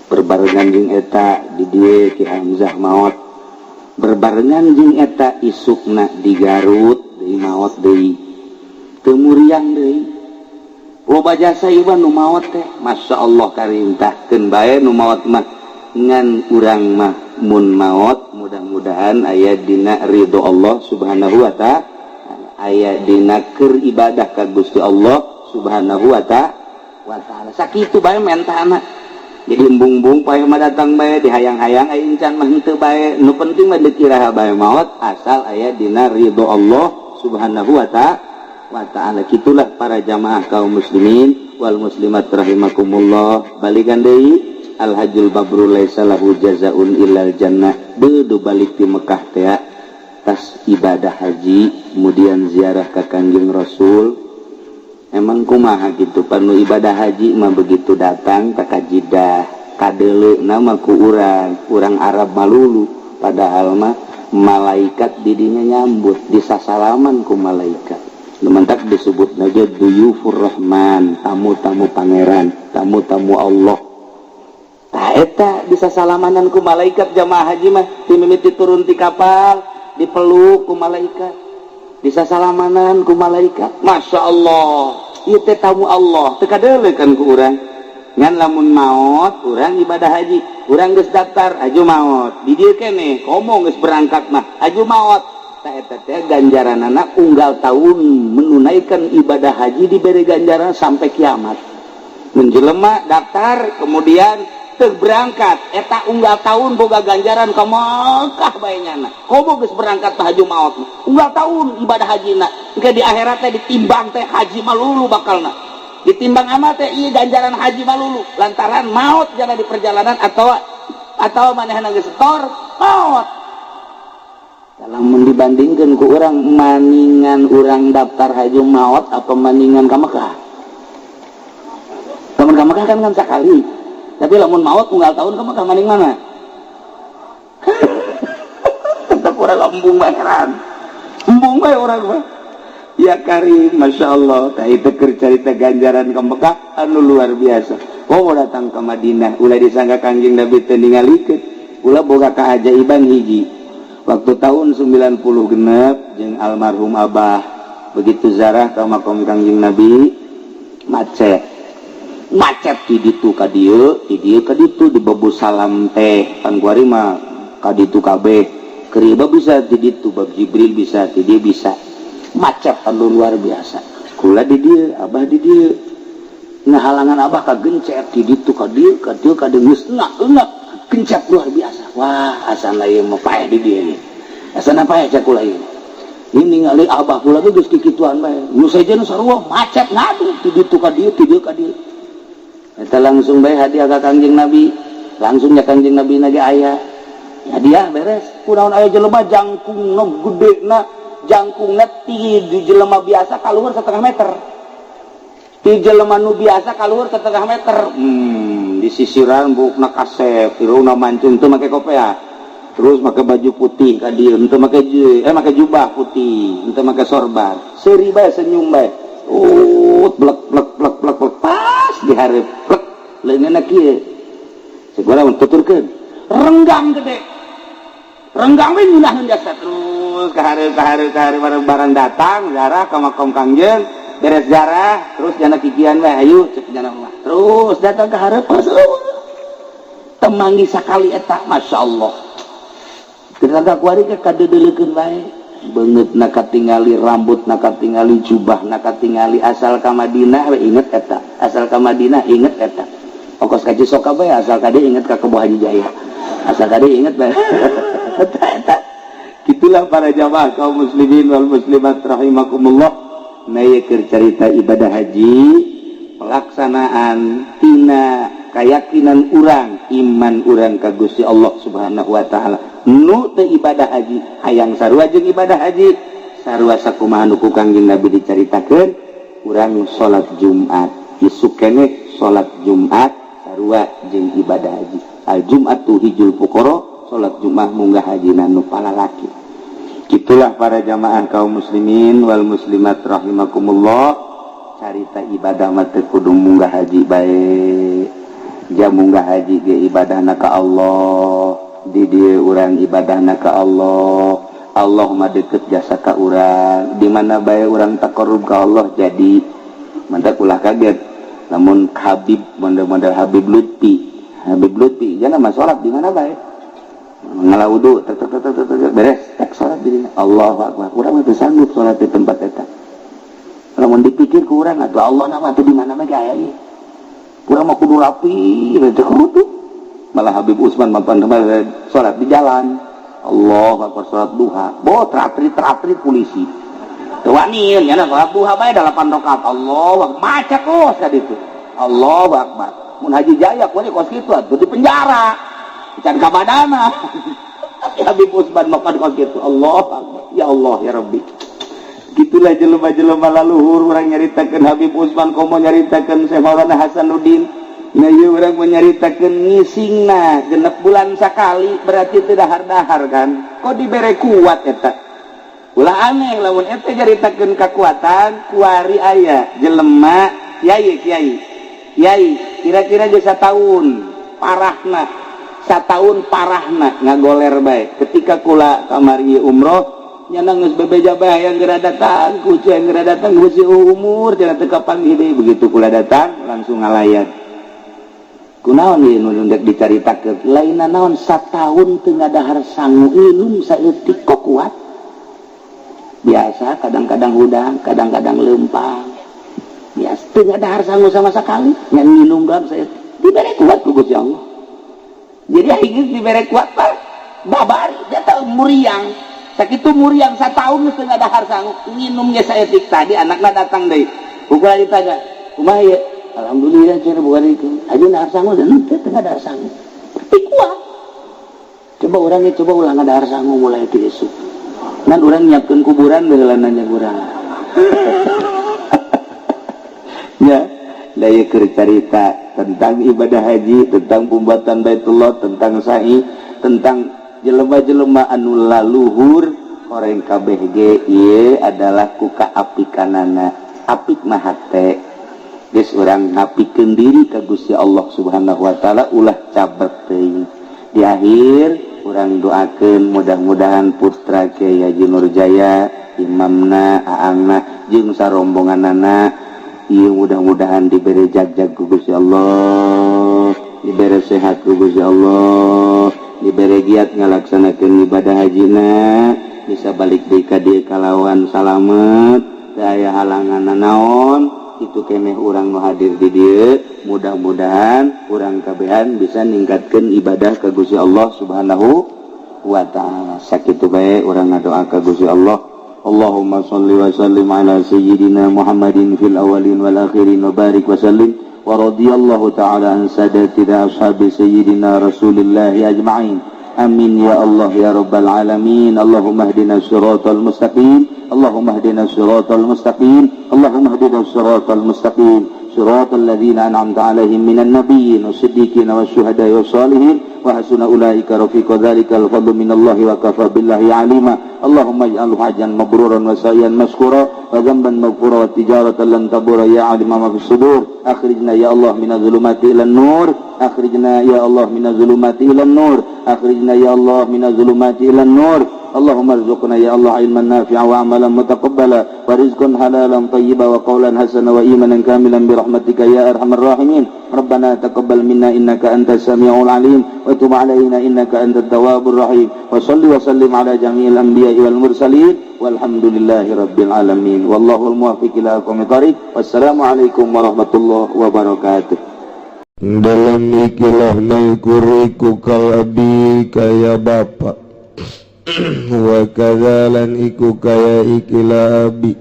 Berbarengan jeung eta di dieu Ki Hamzah maot. Berbarengan jeung eta isukna di Garut deui maot deui. Teu muriang deui. loba jasa ieu nu maot teh masya Allah karintahkeun bae nu maot mah ngan urang mah mun maot mudah-mudahan aya dina ridho Allah subhanahu wa ta'ala, aya dina keur ibadah ka Gusti Allah subhanahu wa ta'ala. Sakitu bae mentana. Jadi embung-embung pae mah datang bae dihayang-hayang aya encan mah henteu bae. Nu penting mah dikiraha bae maot asal aya dina ridho Allah subhanahu wa ta'ala. Kitulah para jamaah kaum muslimin wal muslimat rahimakumullah. Balikan deui al hajjul mabrur laisa lahu jazaun illal jannah. Bedu balik di Mekah teh tas ibadah haji kemudian ziarah ka Kangjeng Rasul. Emang kumaha gitu panu ibadah haji mah begitu datang ka Jeddah kadeuleu nama ku urang Arab malulu, padahal mah malaikat didinya nyambut disasalaman ku malaikat. Lumantak disebut aja duyufur rahman, tamu-tamu pangeran, tamu-tamu Allah. Tah eta disasalaman ku malaikat jamaah haji mah timimiti turun ti kapal dipeluk ku malaikat, disasalaman ku malaikat. Masya Allah, ieu teh tamu Allah teu kadeuleu kan ku urang. Ngan lamun maot urang ibadah haji, urang geus daftar aju maot di dieu keneh komo geus berangkat mah aju maot. Tah eta teh ganjaranana unggal tahun menunaikan ibadah haji diberi ganjaran sampai kiamat. Mun jelema daftar kemudian teu berangkat eta unggal tahun boga ganjaran ka Mekah bae nyana. Komo geus berangkat teh aju maot unggal tahun ibadah hajina. Engke di akhirat teh ditimbang teh haji malulu bakalna. Ditimbang amat teh ieu ganjaran haji malulu lantaran maot jana di perjalanan atau manehna geus setor maot. Kalau dibandingkan ku orang maningan orang daftar haji maot apa maningan ka Mekah. Lamun ka Mekah kan sekali. Tapi lamun maot unggal tahun ka Mekah maning mana? Tetep urang embung bae embung bae urang mah. Ya Karim, Masya Allah. Tah itu keur carita ganjaran ka Mekah anu luar biasa. Oh datang ke Madinah ulah disangka Kangjeng Nabi teu ningalikeun. Ulah boga kaajaiban hiji. Waktu tahun 90 genep jeung almarhum Abah begitu zarah ka makam Kangjeng Nabi macet di ditu ka dieu ka ditu dibebu salam teh pan kuari mah ka ditu kabeh keriba bisa di ditu bab Jibril bisa di dieu bisa macet anu luar biasa. Kula di dieu Abah di dieu ngahalangan Abah ka gencet di ditu ka dieu geus enak kencet luar biasa. Wah asana ieu mah paeh di dieu nih. Asana paeh cak kula ieu. Ini ningali Abah kula geus kikituan bae. Nu saejeuna sarua macet ngadu ti ditu ka dieu Eta langsung bae hadiah ka Kangjeng Nabi. Langsung ya Kangjeng Nabi na ge aya. Hadiah beres. Kunaon aya jelema jangkungna gedena, jangkungna ti di jelema biasa kaluhur 1/2 meter. Ti jelema nu biasa kaluhur 1/2 meter. Di sisiran bukna kasep, irungna mancung teu make kopea. Terus make baju putih ka dieu, teu make jubah putih, teu make sorban. Seuri bae senyum bae. Blek pas di hareup. Blek leungeunna kieu. Segala tuturkeun. Renggang gede. Renggang we nyunahkeun jasa terus ka hareup barang datang zarah ka makom Kangjeng. Beres jarah terus jana kikian we hayu cek jana mah terus datang ke hareup temanggi sakali eta Masya Allah kedadak kuari ke kadeuleukeun bae beungeutna katingali rambutna katingali jubahna katingali asal ka Madinah we inget eta asal ka Madinah inget eta ongkos ka Cisoka bae asal ka dieu inget ka Kebo Haji Jaya asal ka dieu inget bae eta gitulah para jamaah kaum muslimin wal muslimat rahimakumullah. Nah keur carita ibadah haji pelaksanaan tina keyakinan urang iman urang ka Gusti Allah Subhanahu wa taala nu teu ibadah haji hayang sarua jeung ibadah haji sarua sakumaha nu ku Kangjeng Nabi dicaritakeun urang salat Jumat isuk keneh salat Jumat sarua jeung ibadah haji al Jumatu hijul fuqara salat Jumat munggah hajina nu palalaki. Itulah para jamaah kaum muslimin wal muslimat rahimakumullah carita ibadah mah teu kudu munggah haji bae ja munggah haji ge ibadahna ka Allah di dieu urang ibadahna ka Allah Allah mah deukeut jasa ka urang di mana bae urang taqarrub ka Allah jadi mantap ulah kaget namun Habib model Habib Lutfi jangan mah salat di mana bae ngalah wudu beres tak salat di dinya Allahu akbar urang teu sanggup salat di tempat eta lamun dipikir ku urang atuh Allah nama teh di mana mah aya ieu urang mah kudu rapi teh kudu malah Habib Usman mapan salat di jalan Allahu akbar salat duha teratrit polisi teu wani nya salat duha bae 8 rakaat Allahu akbar maca kos ka ditu Allahu akbar mun Haji Jaya kuwi kos kitu atuh di penjara can ka badana Habib Usman makan kos kitu Allahu akbar ya Allah ya Rabbi gitulah jelema-jelema laluhur urang nyaritakeun Habib Usman komo nyaritakeun Syekh Maulana Hasanuddin nya ieu urang nyaritakeun ngisingna genep bulan sakali berarti teu dahar-dahar kan kok dibere kuat eta ulah aneh lamun eta nyaritakeun kakuatan kuari aya jelema kiai kira-kira geus sataun parahna ngagoler bae ketika kula kamari umroh nyana geus bebeja bae yang geura datang kucu yang geura datang geus umur cenah teu kapan gede begitu kula datang langsung ngalayat kunaon ieu nu dek dicaritakeun lainna naon sataun teu ngadahar sangu ilum saeutik kok kuat biasa kadang-kadang hudang kadang-kadang lempang biasa teu ngadahar sangu sama sekali ngan minum gam saeutik dibere kuat ku Gusti Allah jadi aing dibere kuat mah babari dia teu muriang sakitu muriang sataun geus teu ngadahar sangu nginum ge saeutik tadi anakna datang deui ukula ditanya kumaha ieu alhamdulillah cenah bukan itu aja ngadahar sangu dan teu ngadahar sangu tapi kuat coba urang coba ulang ngadahar sangu mulai ti esuk ngan urang nyiapkeun kuburan baheula nanya urang ya daya cerita tentang ibadah haji tentang pembuatan Baitullah tentang sa'i tentang jelema-jelema anu laluhur horeng kabeh ge ieu adalah ku kaapikanana apik mah hate geus urang ngapikeun diri ka Gusti Allah Subhanahu wa taala ulah cabet teuing di akhir urang doakeun mudah-mudahan putra Kiai Haji Nurjaya imamna aangna jeung sarombonganana ieu mudah-mudahan diberi jag-jag ku Gusti Allah diberi sehat ku Gusti Allah diberi giat ngalaksanakeun ibadah hajina bisa balik deui ka dieu kalawan salamet teu aya halangan naon itu keneh urang nu hadir di dieu mudah-mudahan urang kabehan bisa ningkatkeun ibadah ka Gusti Allah Subhanahu wa taala sakitu bae urang ngadoa ka Gusti Allah Allahumma shalli wa sallim ala sayyidina Muhammadin fil awwalin wal akhirin wa barik wa sallim wa radiyallahu ta'ala an sadatina ashabi sayyidina Rasulillah ajma'in amin ya Allah ya rabbal alamin Allahumma hdina siratal mustaqim Allahumma hdina siratal mustaqim Allahumma hdina siratal mustaqim siratal ladzina an'amta 'alaihim minan nabiyyin wasiddiqin wasyuhada'i wassalihin wa hasuna ulaika rafiqa dzalikal fadlu minallahi wa kafa billahi 'alima Allahumma ij'alhu hajjan mabruran wa sa'yan mashkura wa dhanban maghfura wa tijaratan lan tabura ya 'alima ma fis sudur akhrijna ya Allah minadh dhulumati ilan nur akhrijna ya Allah minadh dhulumati ilan nur akhrijna ya Allah minadh dhulumati ilan nur Allahumma arzuqna ya Allah ilman nafi'a wa amalan mutaqabbala wa rizqan halalan tayyiban wa qawlan hasana wa imanan kamilan bi rahmatika ya arhamar rahimin Rabbana taqabbal minna innaka antas samiul alim wa tub alaina innaka antat tawwabur rahim wa salli wa sallim ala jami'il anbiya'i wal mursalin walhamdulillahi rabbil alamin wallahul muwaffiq ila aqwamit thariq wassalamu alaikum warahmatullahi wabarakatuh. Dalam ikilah maikuriku kal abi kaya bapak wa kadzalan iku kaya ikilah abi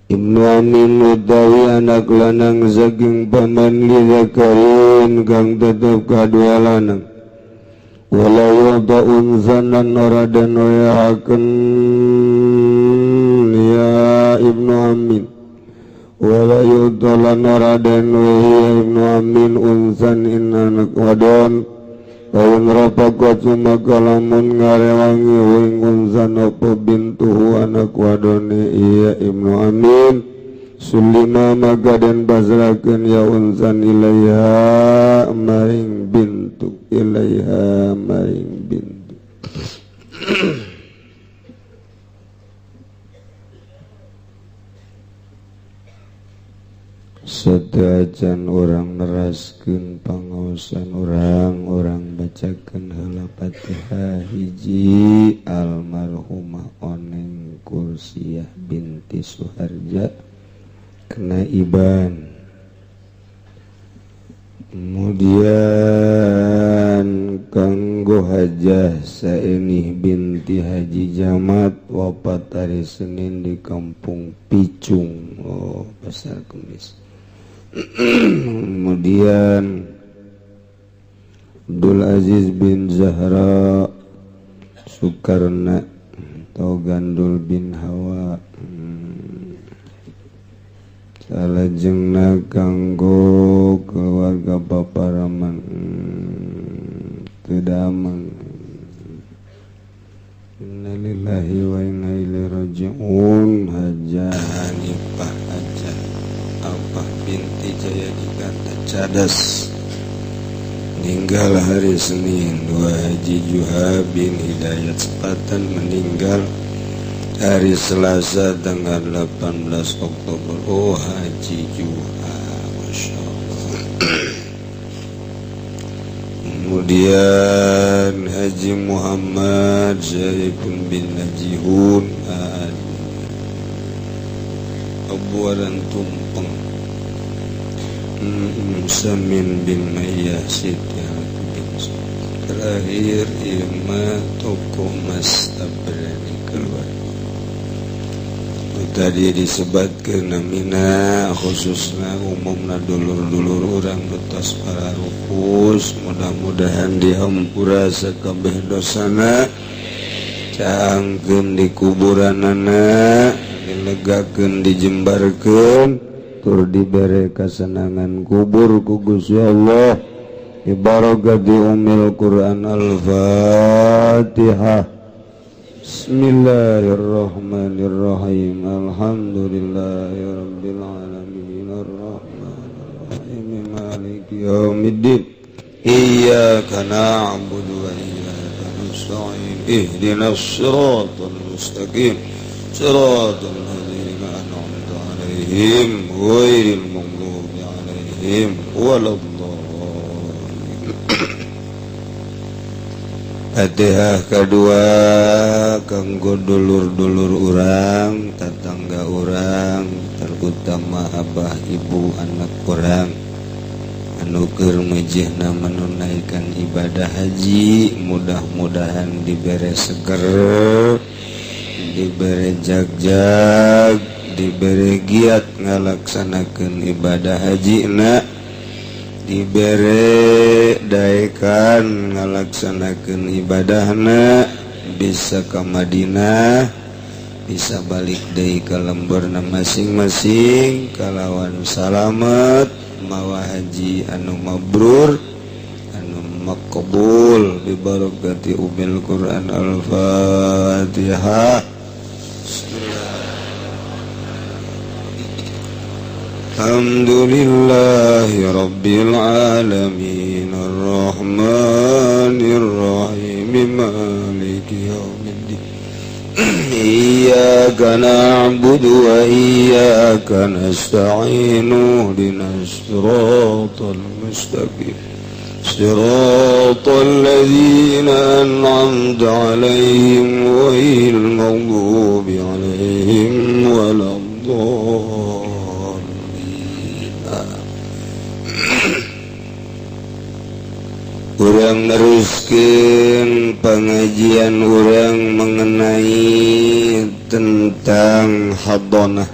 Ibnu Amin utawi anak lanang saking paman li Zakarin kang tetep kadua lanang wala yada unzanan ora den weahaken ya Ibnu Amin wala yudalan ora den wehi Ibnu Amin unzan anak wadon Kayang rapakot sumakalamun ngarewangi wing unzan apa bintuhu anak wadone iya Ibnu Amin sulima maka den pasrakeun ya unzan ilaiha maring bintu ilaiha maring bintu sateacan orang neraskeun pangaosan orang bacakeun heula Fatihah hiji almarhumah Oneng Kursiah binti Suharja kena iban. Kemudian kanggo hajah Saenih binti Haji Jamat wafat hari Senin di Kampung Picung, Pasar Kemis. Kemudian Abdul Aziz bin Zahra Sukarna atau Gandul bin Hawa. Salajengna kanggo keluarga paparaman teu damang. Innalillahi wa inna ilaihi raji'un. Hajah Hanifah Hajah Alfah binti Jayadikata Cadas meninggal hari Senin. Dua Haji Juha bin Hidayat Sepatan meninggal hari Selasa tanggal 18 Oktober. Oh, Haji Juha, Masya Allah. Kemudian Haji Muhammad Zaifun bin Najihun Abu Waran Tumpeng, Samin bin Mayyah Siti bin terakhir Irma Toko Mas Tabrani keluar. Tadi disebutkan namina khususnya umumna dulur-dulur orang betos para rupus, mudah-mudahan dihampura sakabeh dosana, caangkeun di kuburanana, dilegakeun dijembarkeun, tur dibere kasenangan kubur ku Gusti Allah. Ibarakati umil Quran Al-Fatihah. Bismillahirrahmanirrahim. Alhamdulillahirabbil alamin arrahmanirrahim maliki yaumiddin. Iyyaka na'budu wa iyyaka nasta'in. Ihdinas siratal mustaqim. Siratal ladzina an'amta 'alaihim ghairil maghdubi 'alaihim waladdallin. Fatihah kedua kanggo dulur-dulur urang, tetangga urang, terutama abah ibu anak urang anu keur mejehna menunaikan ibadah haji, mudah-mudahan dibere seger, dibere jag-jag, dibere giat ngalaksanakeun ibadah hajina, dibere daekan ngalaksanakeun ibadahna, bisa ka Madinah, bisa balik deui ka lemburna masing-masing kalawan salamet, mawa haji anu mabrur anu maqbul bi barakati umil Quran Al-Fatihah. Alhamdulillahi Rabbil Alamin Ar-Rahmanir Rahim Maliki Yawmiddin. Iyyaka na'budu wa iyyaka nasta'in. Ihdinas siratal mustaqim. Siratal ladzina an'amta 'alaihim ghairil maghdubi 'alaihim waladdallin. Urang neruskeun pengajian urang mengenai tentang hadonah,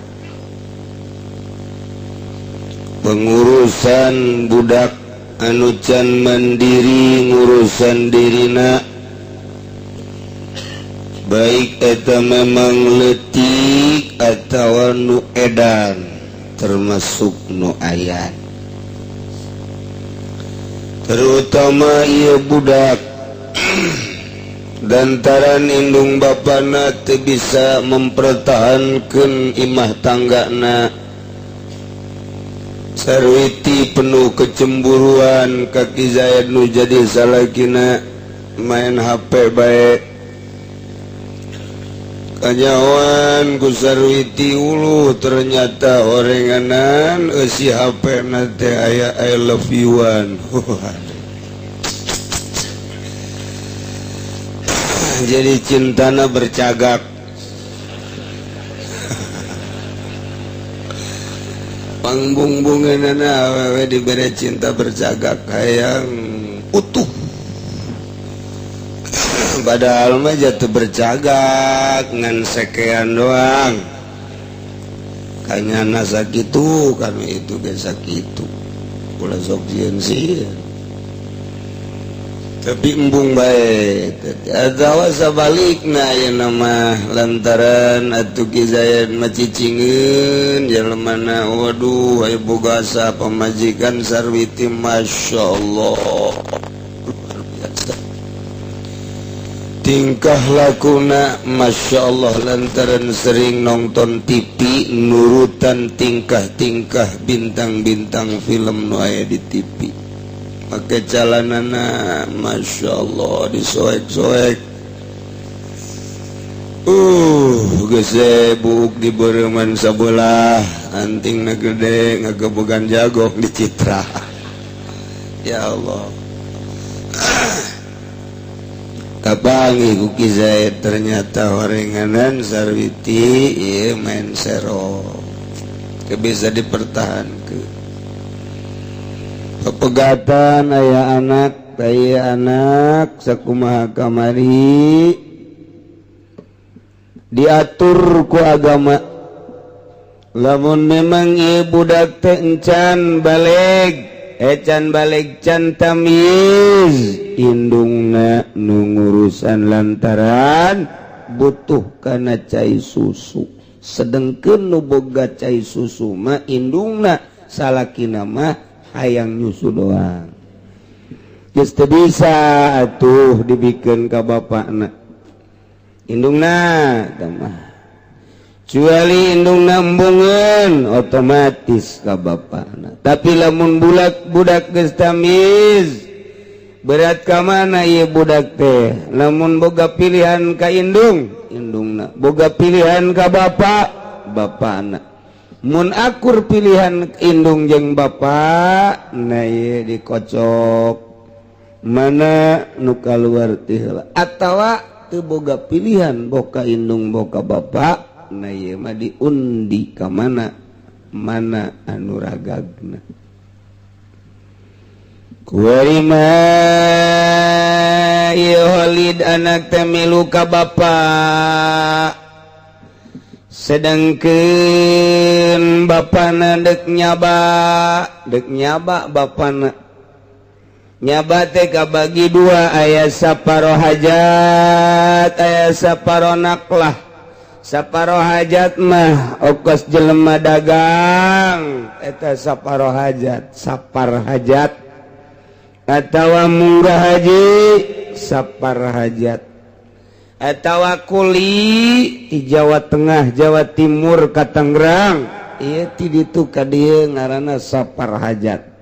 pengurusan budak anu can mandiri ngurusan dirina, baik eta memang leutik atawa nu edan, termasuk nu aya. Terutama ieu budak dantaran indung bapana teu bisa mempertahankeun imah tanggana, sarwiti penuh kecemburuan, kaki Zaid nu jadi salakina main HP bae, kanyawan ku Sarwiti ulu ternyata orenganan si HP nate aya I love you-an. Jadi cintana bercagak. Pangbung-bungan awewe diberi cinta bercagak hayang utuh. Padahal mah jatuh bercagak ngan sekean doang. Kanyana sakitu kanu itu ge sakitu. Ulah sok sieun sih. Tapi embung bae atawa sabalikna ya nama lantaran atuh kizayan macicingeun jelema waduh aya boga asa pamajikan Sarwiti masyaallah luar biasa tingkah lakuna masyaallah lantaran sering nonton TV nurutan tingkah-tingkah bintang-bintang film nu aya di TV. Pakai calanana Masya Allah disoek-soek gesebuk di bereman sabelah anting na gede ngagebugan jagong di citra. Ya Allah kapangi ku Ki Zaid ternyata horenganan Sarwiti iya main sero bisa dipertahankan. Pepegatan aya anak sakumaha kamari diatur ku agama. Lamun memang ieu budak teh encan baleg can tamyiz indungna nu ngurusan lantaran butuh kana cai susu. Sedengkeun nu boga cai susu mah indungna salakina mah hayang nyusu doang. Geus teu bisa atuh dibikeun ka bapakna. Indungna tamah. Cuali indungna embungeun otomatis ka bapakna. Tapi lamun budak geus tamiz berat ka mana ieu budak teh? Lamun boga pilihan ka indungna. Boga pilihan ka bapakna. Mun akur pilihan indung jeung bapa na ieu dikocok mana nu kaluar ti heula atawa teu boga pilihan boka indung boka bapa na ieu mah diundi ka mana anu ragagna kuari mah ieu Holid anak teh milu ka bapa sedangkeun bapana dek nyaba bapana nyaba teh kabagi dua aya saparo hajat aya saparo naklah. Saparo hajat mah ongkos jelema dagang eta saparo hajat sapar hajat atawa munggah haji sapar hajat atawa kuli di Jawa Tengah Jawa Timur ka Tangerang ieu ti ditu ka dieu ngaranna sapar hajat.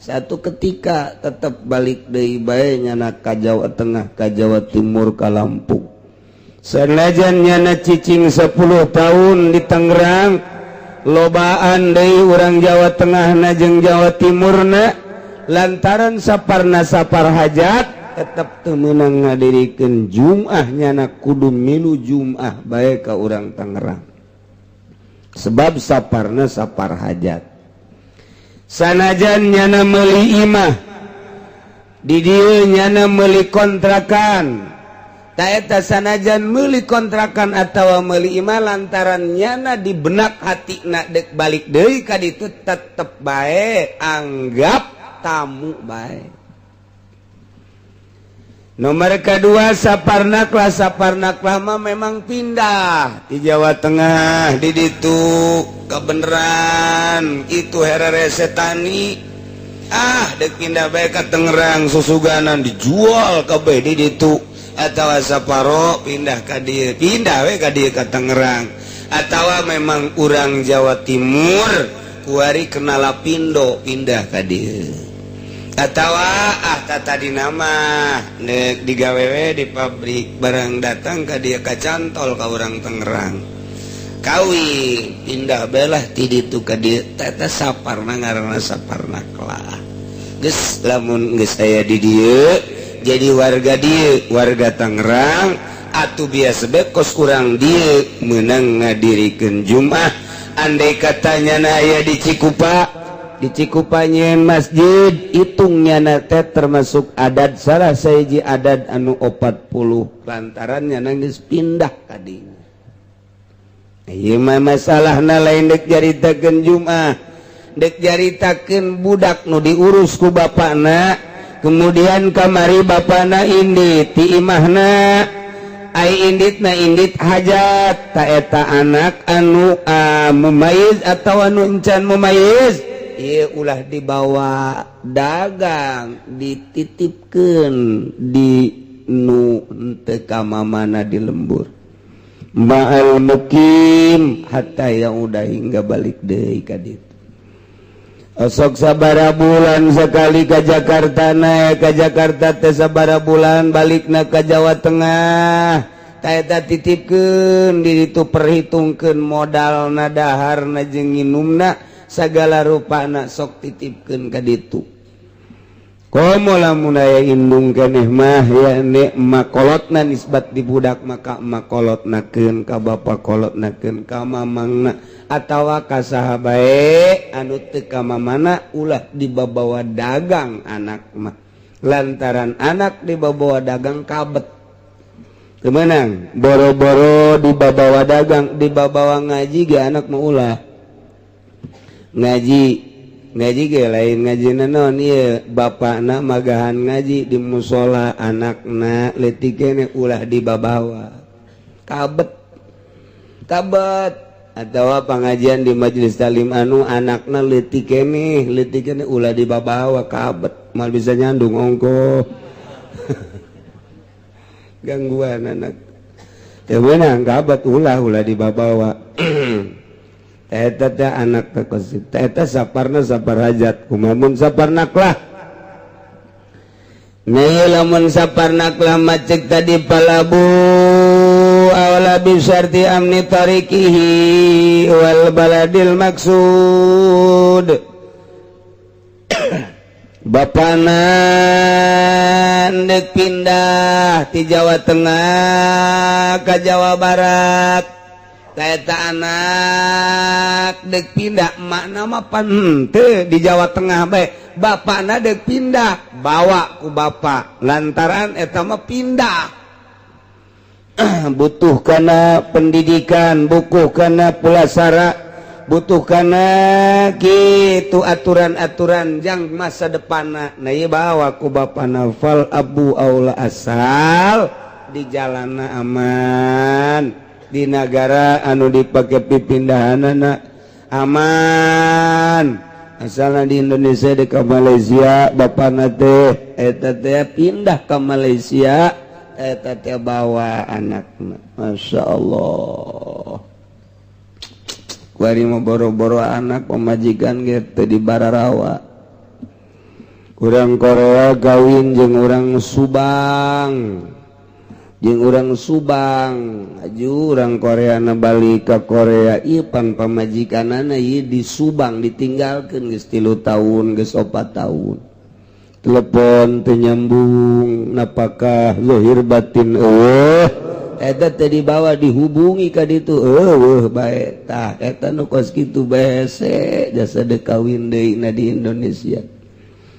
Satu ketika tetap balik deui bae nyana ka Jawa Tengah ka Jawa Timur ka Lampung. Sanajan nyana cicing 10 tahun di Tangerang lobaan deui urang Jawa Tengahna jeung Jawa Timurna lantaran saparna sapar hajat tetap temenang ngadirikeun Jum'ah nyana kudu milu Jum'ah bae ka urang Tangerang sebab saparna sapar hajat. Sanajan nyana meuli imah di dieu nyana meuli kontrakan ta eta sanajan meuli kontrakan atawa meuli imah lantaran nyana di benak hatina dek balik deui ka ditu tetep bae anggap tamu bae. Nomor kedua saparnaklah mah memang pindah di Jawa Tengah di ditu kebeneran itu herere setani dek pindah bae ka Tangerang susuganan dijual kabeh di ditu atawa saparo pindah ka dieu pindah we ka dieu ka Tangerang atawa memang urang Jawa Timur kuari kenala pindo pindah ka dieu Atawa tadi nama digawewe di pabrik barang datang ke dia kacantol ka orang Tangerang kawin pindah belah ti ditu ka dia tata saparna ngaranna saparna kelah geus lamun geus aya di dieu jadi warga Tangerang atuh biasa bae kos urang dieu meunang ngadirikeun Jumat andai katanya aya di Cikupanyen masjid hitungnya nate termasuk adat salah saiji adat anu 40 lantarannya nangis pindah kadinya ieu mah masalahna lain dek jaritakeun Jumat dek jaritakeun budak nu diurus ku bapana kemudian kamari bapana indit ti imahna ai inditna indit hajat ta eta anak anu mumayyiz atawa anu encan mumayyiz ieu ulah dibawa dagang dititipkeun di nu teu ka mamana di lembur ma'al mukim hatta yang udah hingga balik deui ka ditu sok sabara bulan sekali ka Jakarta naik ka Jakarta teh sabara bulan balikna ka Jawa Tengah ta eta titipkeun di ditu perhitungkeun modalna daharna jeung nginumna sagala rupana sok titipkeun ka ditu komo lamun aya indung keneh mah ya nek makolotna nisbat di budak maka makolotnakeun ka bapa kolotnakeun ka mamangna atawa ka saha bae anu teu ka mamana ulah dibabawa dagang anak mah lantaran anak dibabawa dagang kabet teu meunang boro-boro dibabawa dagang dibabawa ngaji ge anak mah ulah ngaji ge lain ngaji naon ieu bapakna magahan ngaji di musola anakna leutik keneh ulah dibabawa kabet atawa pangajian di majelis talim anu anakna leutik keneh ulah dibabawa kabet mal bisa nyandung ongko gangguan anak teu meunang kabet ulah dibabawa eta teh anak tekosit eta saparna sapar hajat kumamun saparnak lah nih lamun saparnak lah macek tadi palabu awala bisarti amni tarikihi wal baladil maksud bapana ndek pindah ti Jawa Tengah ka Jawa Barat eta anak dek pindah makna mah pan teu di Jawa Tengah bae bapana dek pindah bawa ku bapa lantaran eta mah pindah butuh kana pendidikan butuh kana pulasara butuh kana kitu aturan-aturan jang masa depanna na ieu bawa ku bapana fal abu aula asal di jalanna aman di negara anu dipake pipindahanana aman asalna di Indonesia di ka Malaysia bapana teh eta teh pindah ke Malaysia eta teh bawa anakna masyaallah kuari mah boro-boro anak pemajikan ge teu di Bararawa urang Korea gawin jeung urang Subang aju orang Korea na balik ke Korea ipan pamajikanana ieu di Subang ditinggalkeun geus 3 tahun geus 4 tahun telepon teu nyambung napakah zahir batin eueuh eta teh dibawa dihubungi ka ditu eueuh bae tah eta nu kos kitu bae hese jasa de kawin deui na di Indonesia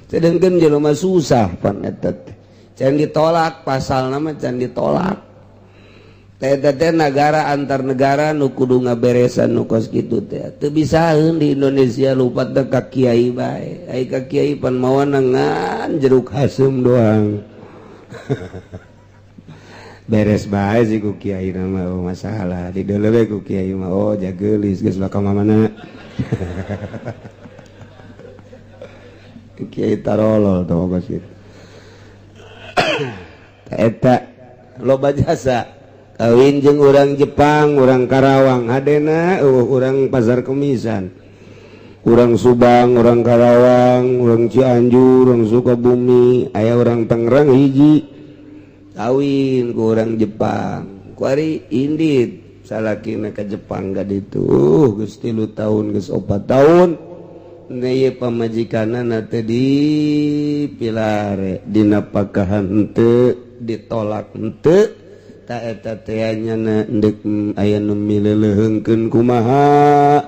sedengkeun jelema susah pan eta teh can ditolak pasal nama can ditolak teh negara antar negara nu kudu ngaberesan nu kos kitu teh teu bisaeun di Indonesia lupa teh ka kiai bae ai ka kiai pan mawana ngan jeruk hasem doang beres bae sih ku kiai nama masalah di deuleu we ku kiai mah oh jageulis geus bakal mamana kiai tarolol tuh kos kitu eta loba jasa kawin jeung urang Jepang urang Karawang hadena urang Pasar Kemisan orang Subang, orang Karawang, orang Cianjur, orang Sukabumi, aya orang Tangerang hiji kawin ku orang Jepang kuari indit salakina ke Jepang gak ditu geus 3 tahun geus 4 tahun naya pamajikanana teh dipilare dina pakahan henteu ditolak henteu ta eta teh nyana endek aya nu mileuleungkeun kumaha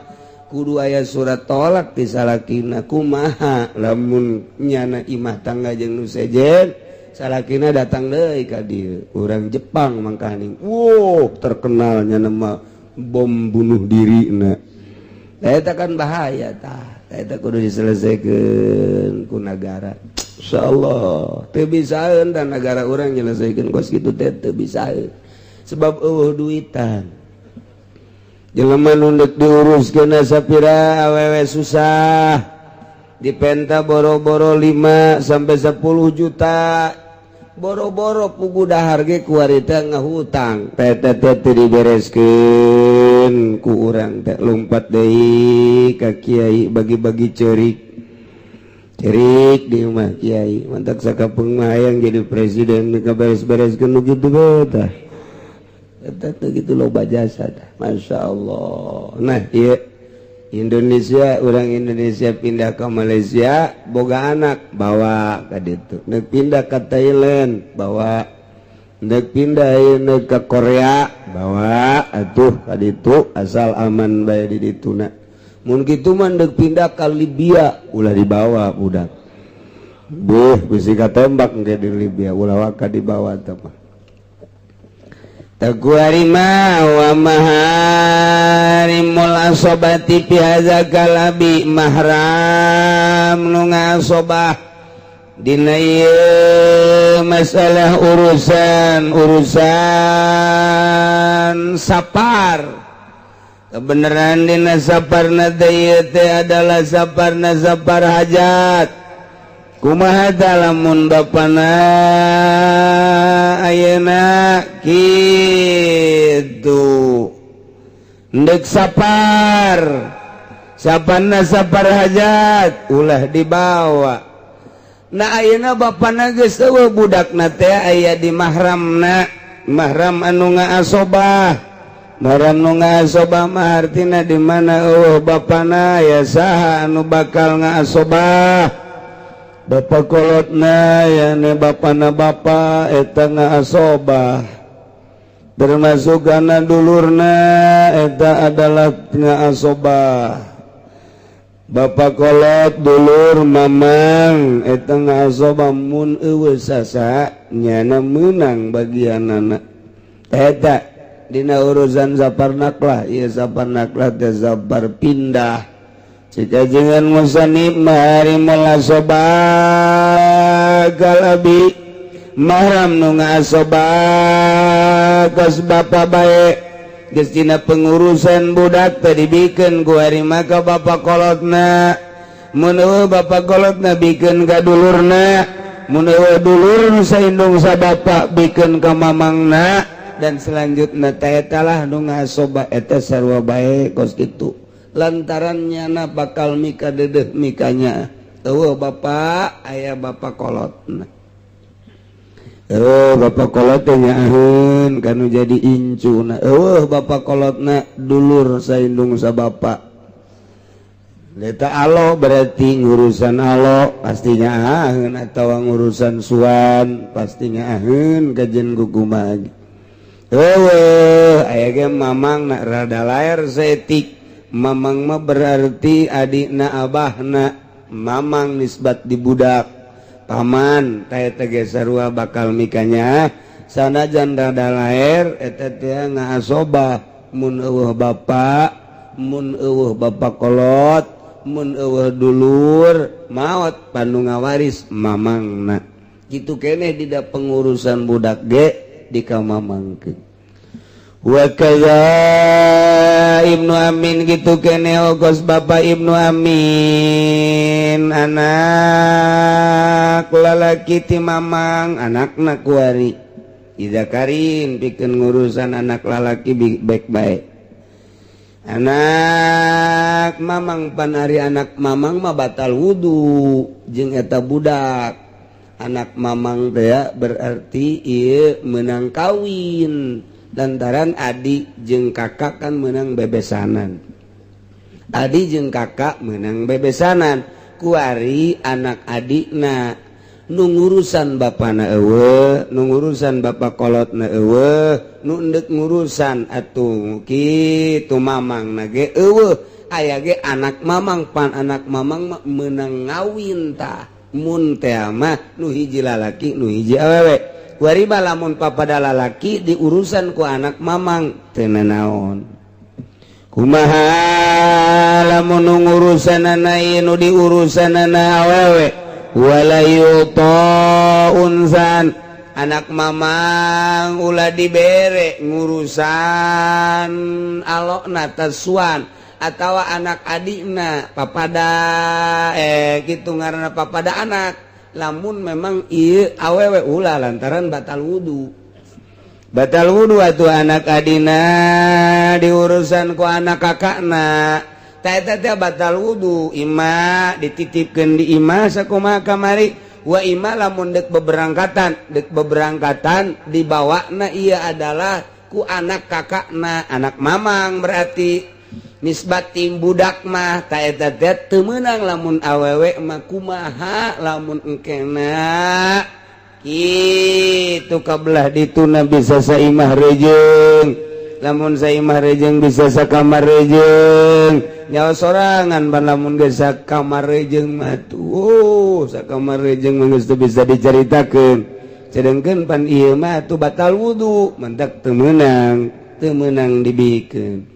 kudu aya surat tolak ti salakina kumaha lamun nyana imah tangga jeung nu sejen salakina datang deui ka dieu urang Jepang mangkaning terkenal nyana mah bom bunuh dirina eta kan bahaya tah eta kudu diselesaikeun ku nagara insyaallah teu bisaeun da nagara urang nyelesaikeun kos kitu teh teu bisaeun sebab eueuh duitan jelema nu deuk diuruskeun sapira awewe susah dipenta boro-boro 5 sampai 10 juta boro-boro pugu dahar ge ku harita ngahutang eta teh teu dibereskeun ku urang teh lumpat deui ka kiai bagi-bagi ceurik di rumah kiai mantak sakapeung mah hayang jadi presiden ka beres-bereskeun nu kitu tah eta teh gitu loba jasa tah masyaallah. Nah ieu Indonesia urang Indonesia pindah ke Malaysia boga anak bawa ka ditu neuk pindah ke Thailand bawa neuk pindah neuk ke Korea bawa atuh ka ditu asal aman bae di dituna mun kitu mah neuk pindah ka Libya ulah dibawa budak bisi katembak engke di Libya ulah waka dibawa teh mah Takuarima wa maharimul asobati fi hadza kalabi mahram nu ngasobah dina ieu masalah urusan sapar kebenaran dina saparna teh adalah saparna sapar hajat kumaha lamun bapana ayeuna kitu ndek saparna sapar hajat ulah dibawa na ayeuna bapana geus eueuh budakna teh aya di mahram anu ngaasobah mahram nu ngaasobah mah artina di mana eueuh bapana ya saha anu bakal ngaasobah bapak kolotna yane bapana bapa eta ngaasobah termasuk kana dulurna eta adalah ngaasobah bapak kolot dulur mamang eta ngaasobah mun eueuh sasa nyana meunang bagianana eta dina urusan zaparnak lah ieu zaparnak lah teh zapar pindah Cikajengan musanib maharimul asobah galabi mahram nu ngaasobah kas bapa bae geus dina pengurusan budak teh dibikeun ku harima ka bapa kolotna mun eueuh bapa kolotna bikeun ka dulurna mun eueuh dulur nu saindung sa bapa bikeun ka mamangna dan selanjutna teh eta lah nu ngaasobah eta sarua bae kos kitu lantarannya na bakal mika dedeh mikanya eueuh bapak aya bapak kolotna bapak kolot teh nyaaheun kanu jadi incuna eueuh bapak kolotna dulur saindung sa bapak eta alo berarti ngurusan alo pastinya aheun atawa ngurusan suan pastinya aheun kajen kukumaha eueuh aya ge mamang na rada laer setik mamang mah berarti adikna abahna mamang nisbat di budak paman teh ge sarua bakal mikanya sanajan rada laer eta teh ngaasobah mun eueuh bapak mun eueuh bapak kolot mun eueuh dulur maot panu ngawaris mamangna kitu keneh dina pengurusan budak ge dikamamangkeun wa kaza Ibnu Amin gitu kene ogos bapak Ibnu Amin anak lalaki ti mamang anakna kuari ida karin pikeun ngurusan anak lalaki baik-baik anak mamang panari anak mamang mah batal wudu jeung eta budak anak mamang teh berarti ieu menang kawin lantaran adik jeung kakak kan menang bebesanan adik jeung kakak menang bebesanan kuari anak adikna nu ngurusan bapana eueuh nu ngurusan bapak kolotna eueuh nu endek ngurusan atuh kitu mamangna ge eueuh aya ge anak mamang pan anak mamang mah meunang ngawin tah mun teh mah nu hiji lalaki nu hiji awewe kuari mah lamun papada lalaki diurusan ku anak mamang teu naon kumaha lamun nu ngurusanana ieu nu diurusanana awewe walayuto unsan anak mamang ulah dibere ngurusan alokna tasuan atawa anak adikna papada gitu ngaranna papada anak lamun memang ieu awewe ulah lantaran batal wudu atuh anak adina diurusan ku anak kakakna eta teh batal wudu ima dititipkeun di ima sakumaha kamari wa ima lamun dek beberangkatan dibawana ia adalah ku anak kakakna anak mamang berarti nisbat tim budak mah ta eta teh teu meunang lamun awewe mah kumaha lamun engkena kitu kabelah dituna bisa saimah rejeung lamun saimah rejeung bisa sakamar rejeung nyawa sorangan pan lamun geus sakamar rejeung mah tuh sakamar rejeung mah geus teu bisa dicaritakeun sedengkeun pan ieu mah tuh batal wudu mentak teu meunang dibikeun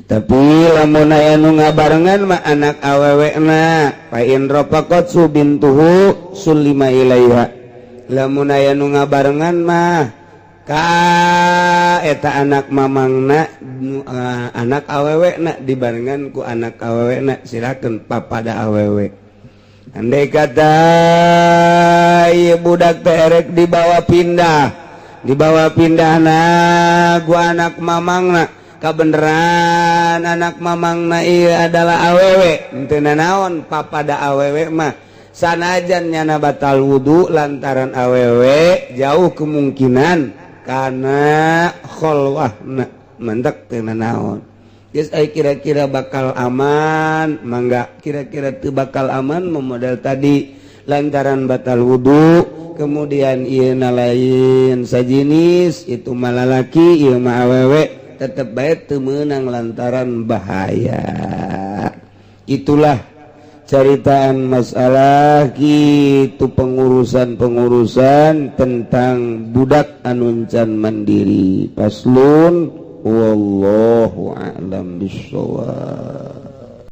tapi lamun aya nu ngabarengan mah anak awewena fa in rafaqat subintuhu sulima ilaiha lamun aya nu ngabarengan mah ka eta anak mamangna anak awewena dibarengan ku anak awewena silakeun papada awewe andai kata ieu budak teh erek dibawa pindahna ku anak mamangna kabeneran anak mamangna ieu adalah awewe henteu naon papada awewe mah sanajan nyana batal wudu lantaran awewe jauh kemungkinan karena kholwahna mentek teu naon geus ai kira-kira bakal aman mangga kira-kira teu bakal aman model tadi lantaran batal wudu kemudian ieu lain sajinis itu mah lalaki ieu mah awewe tetep bae teu meunang lantaran bahaya itulah caritaan masalah gitu pengurusan tentang budak anu can mandiri paslun wallahu a'lam bishawab.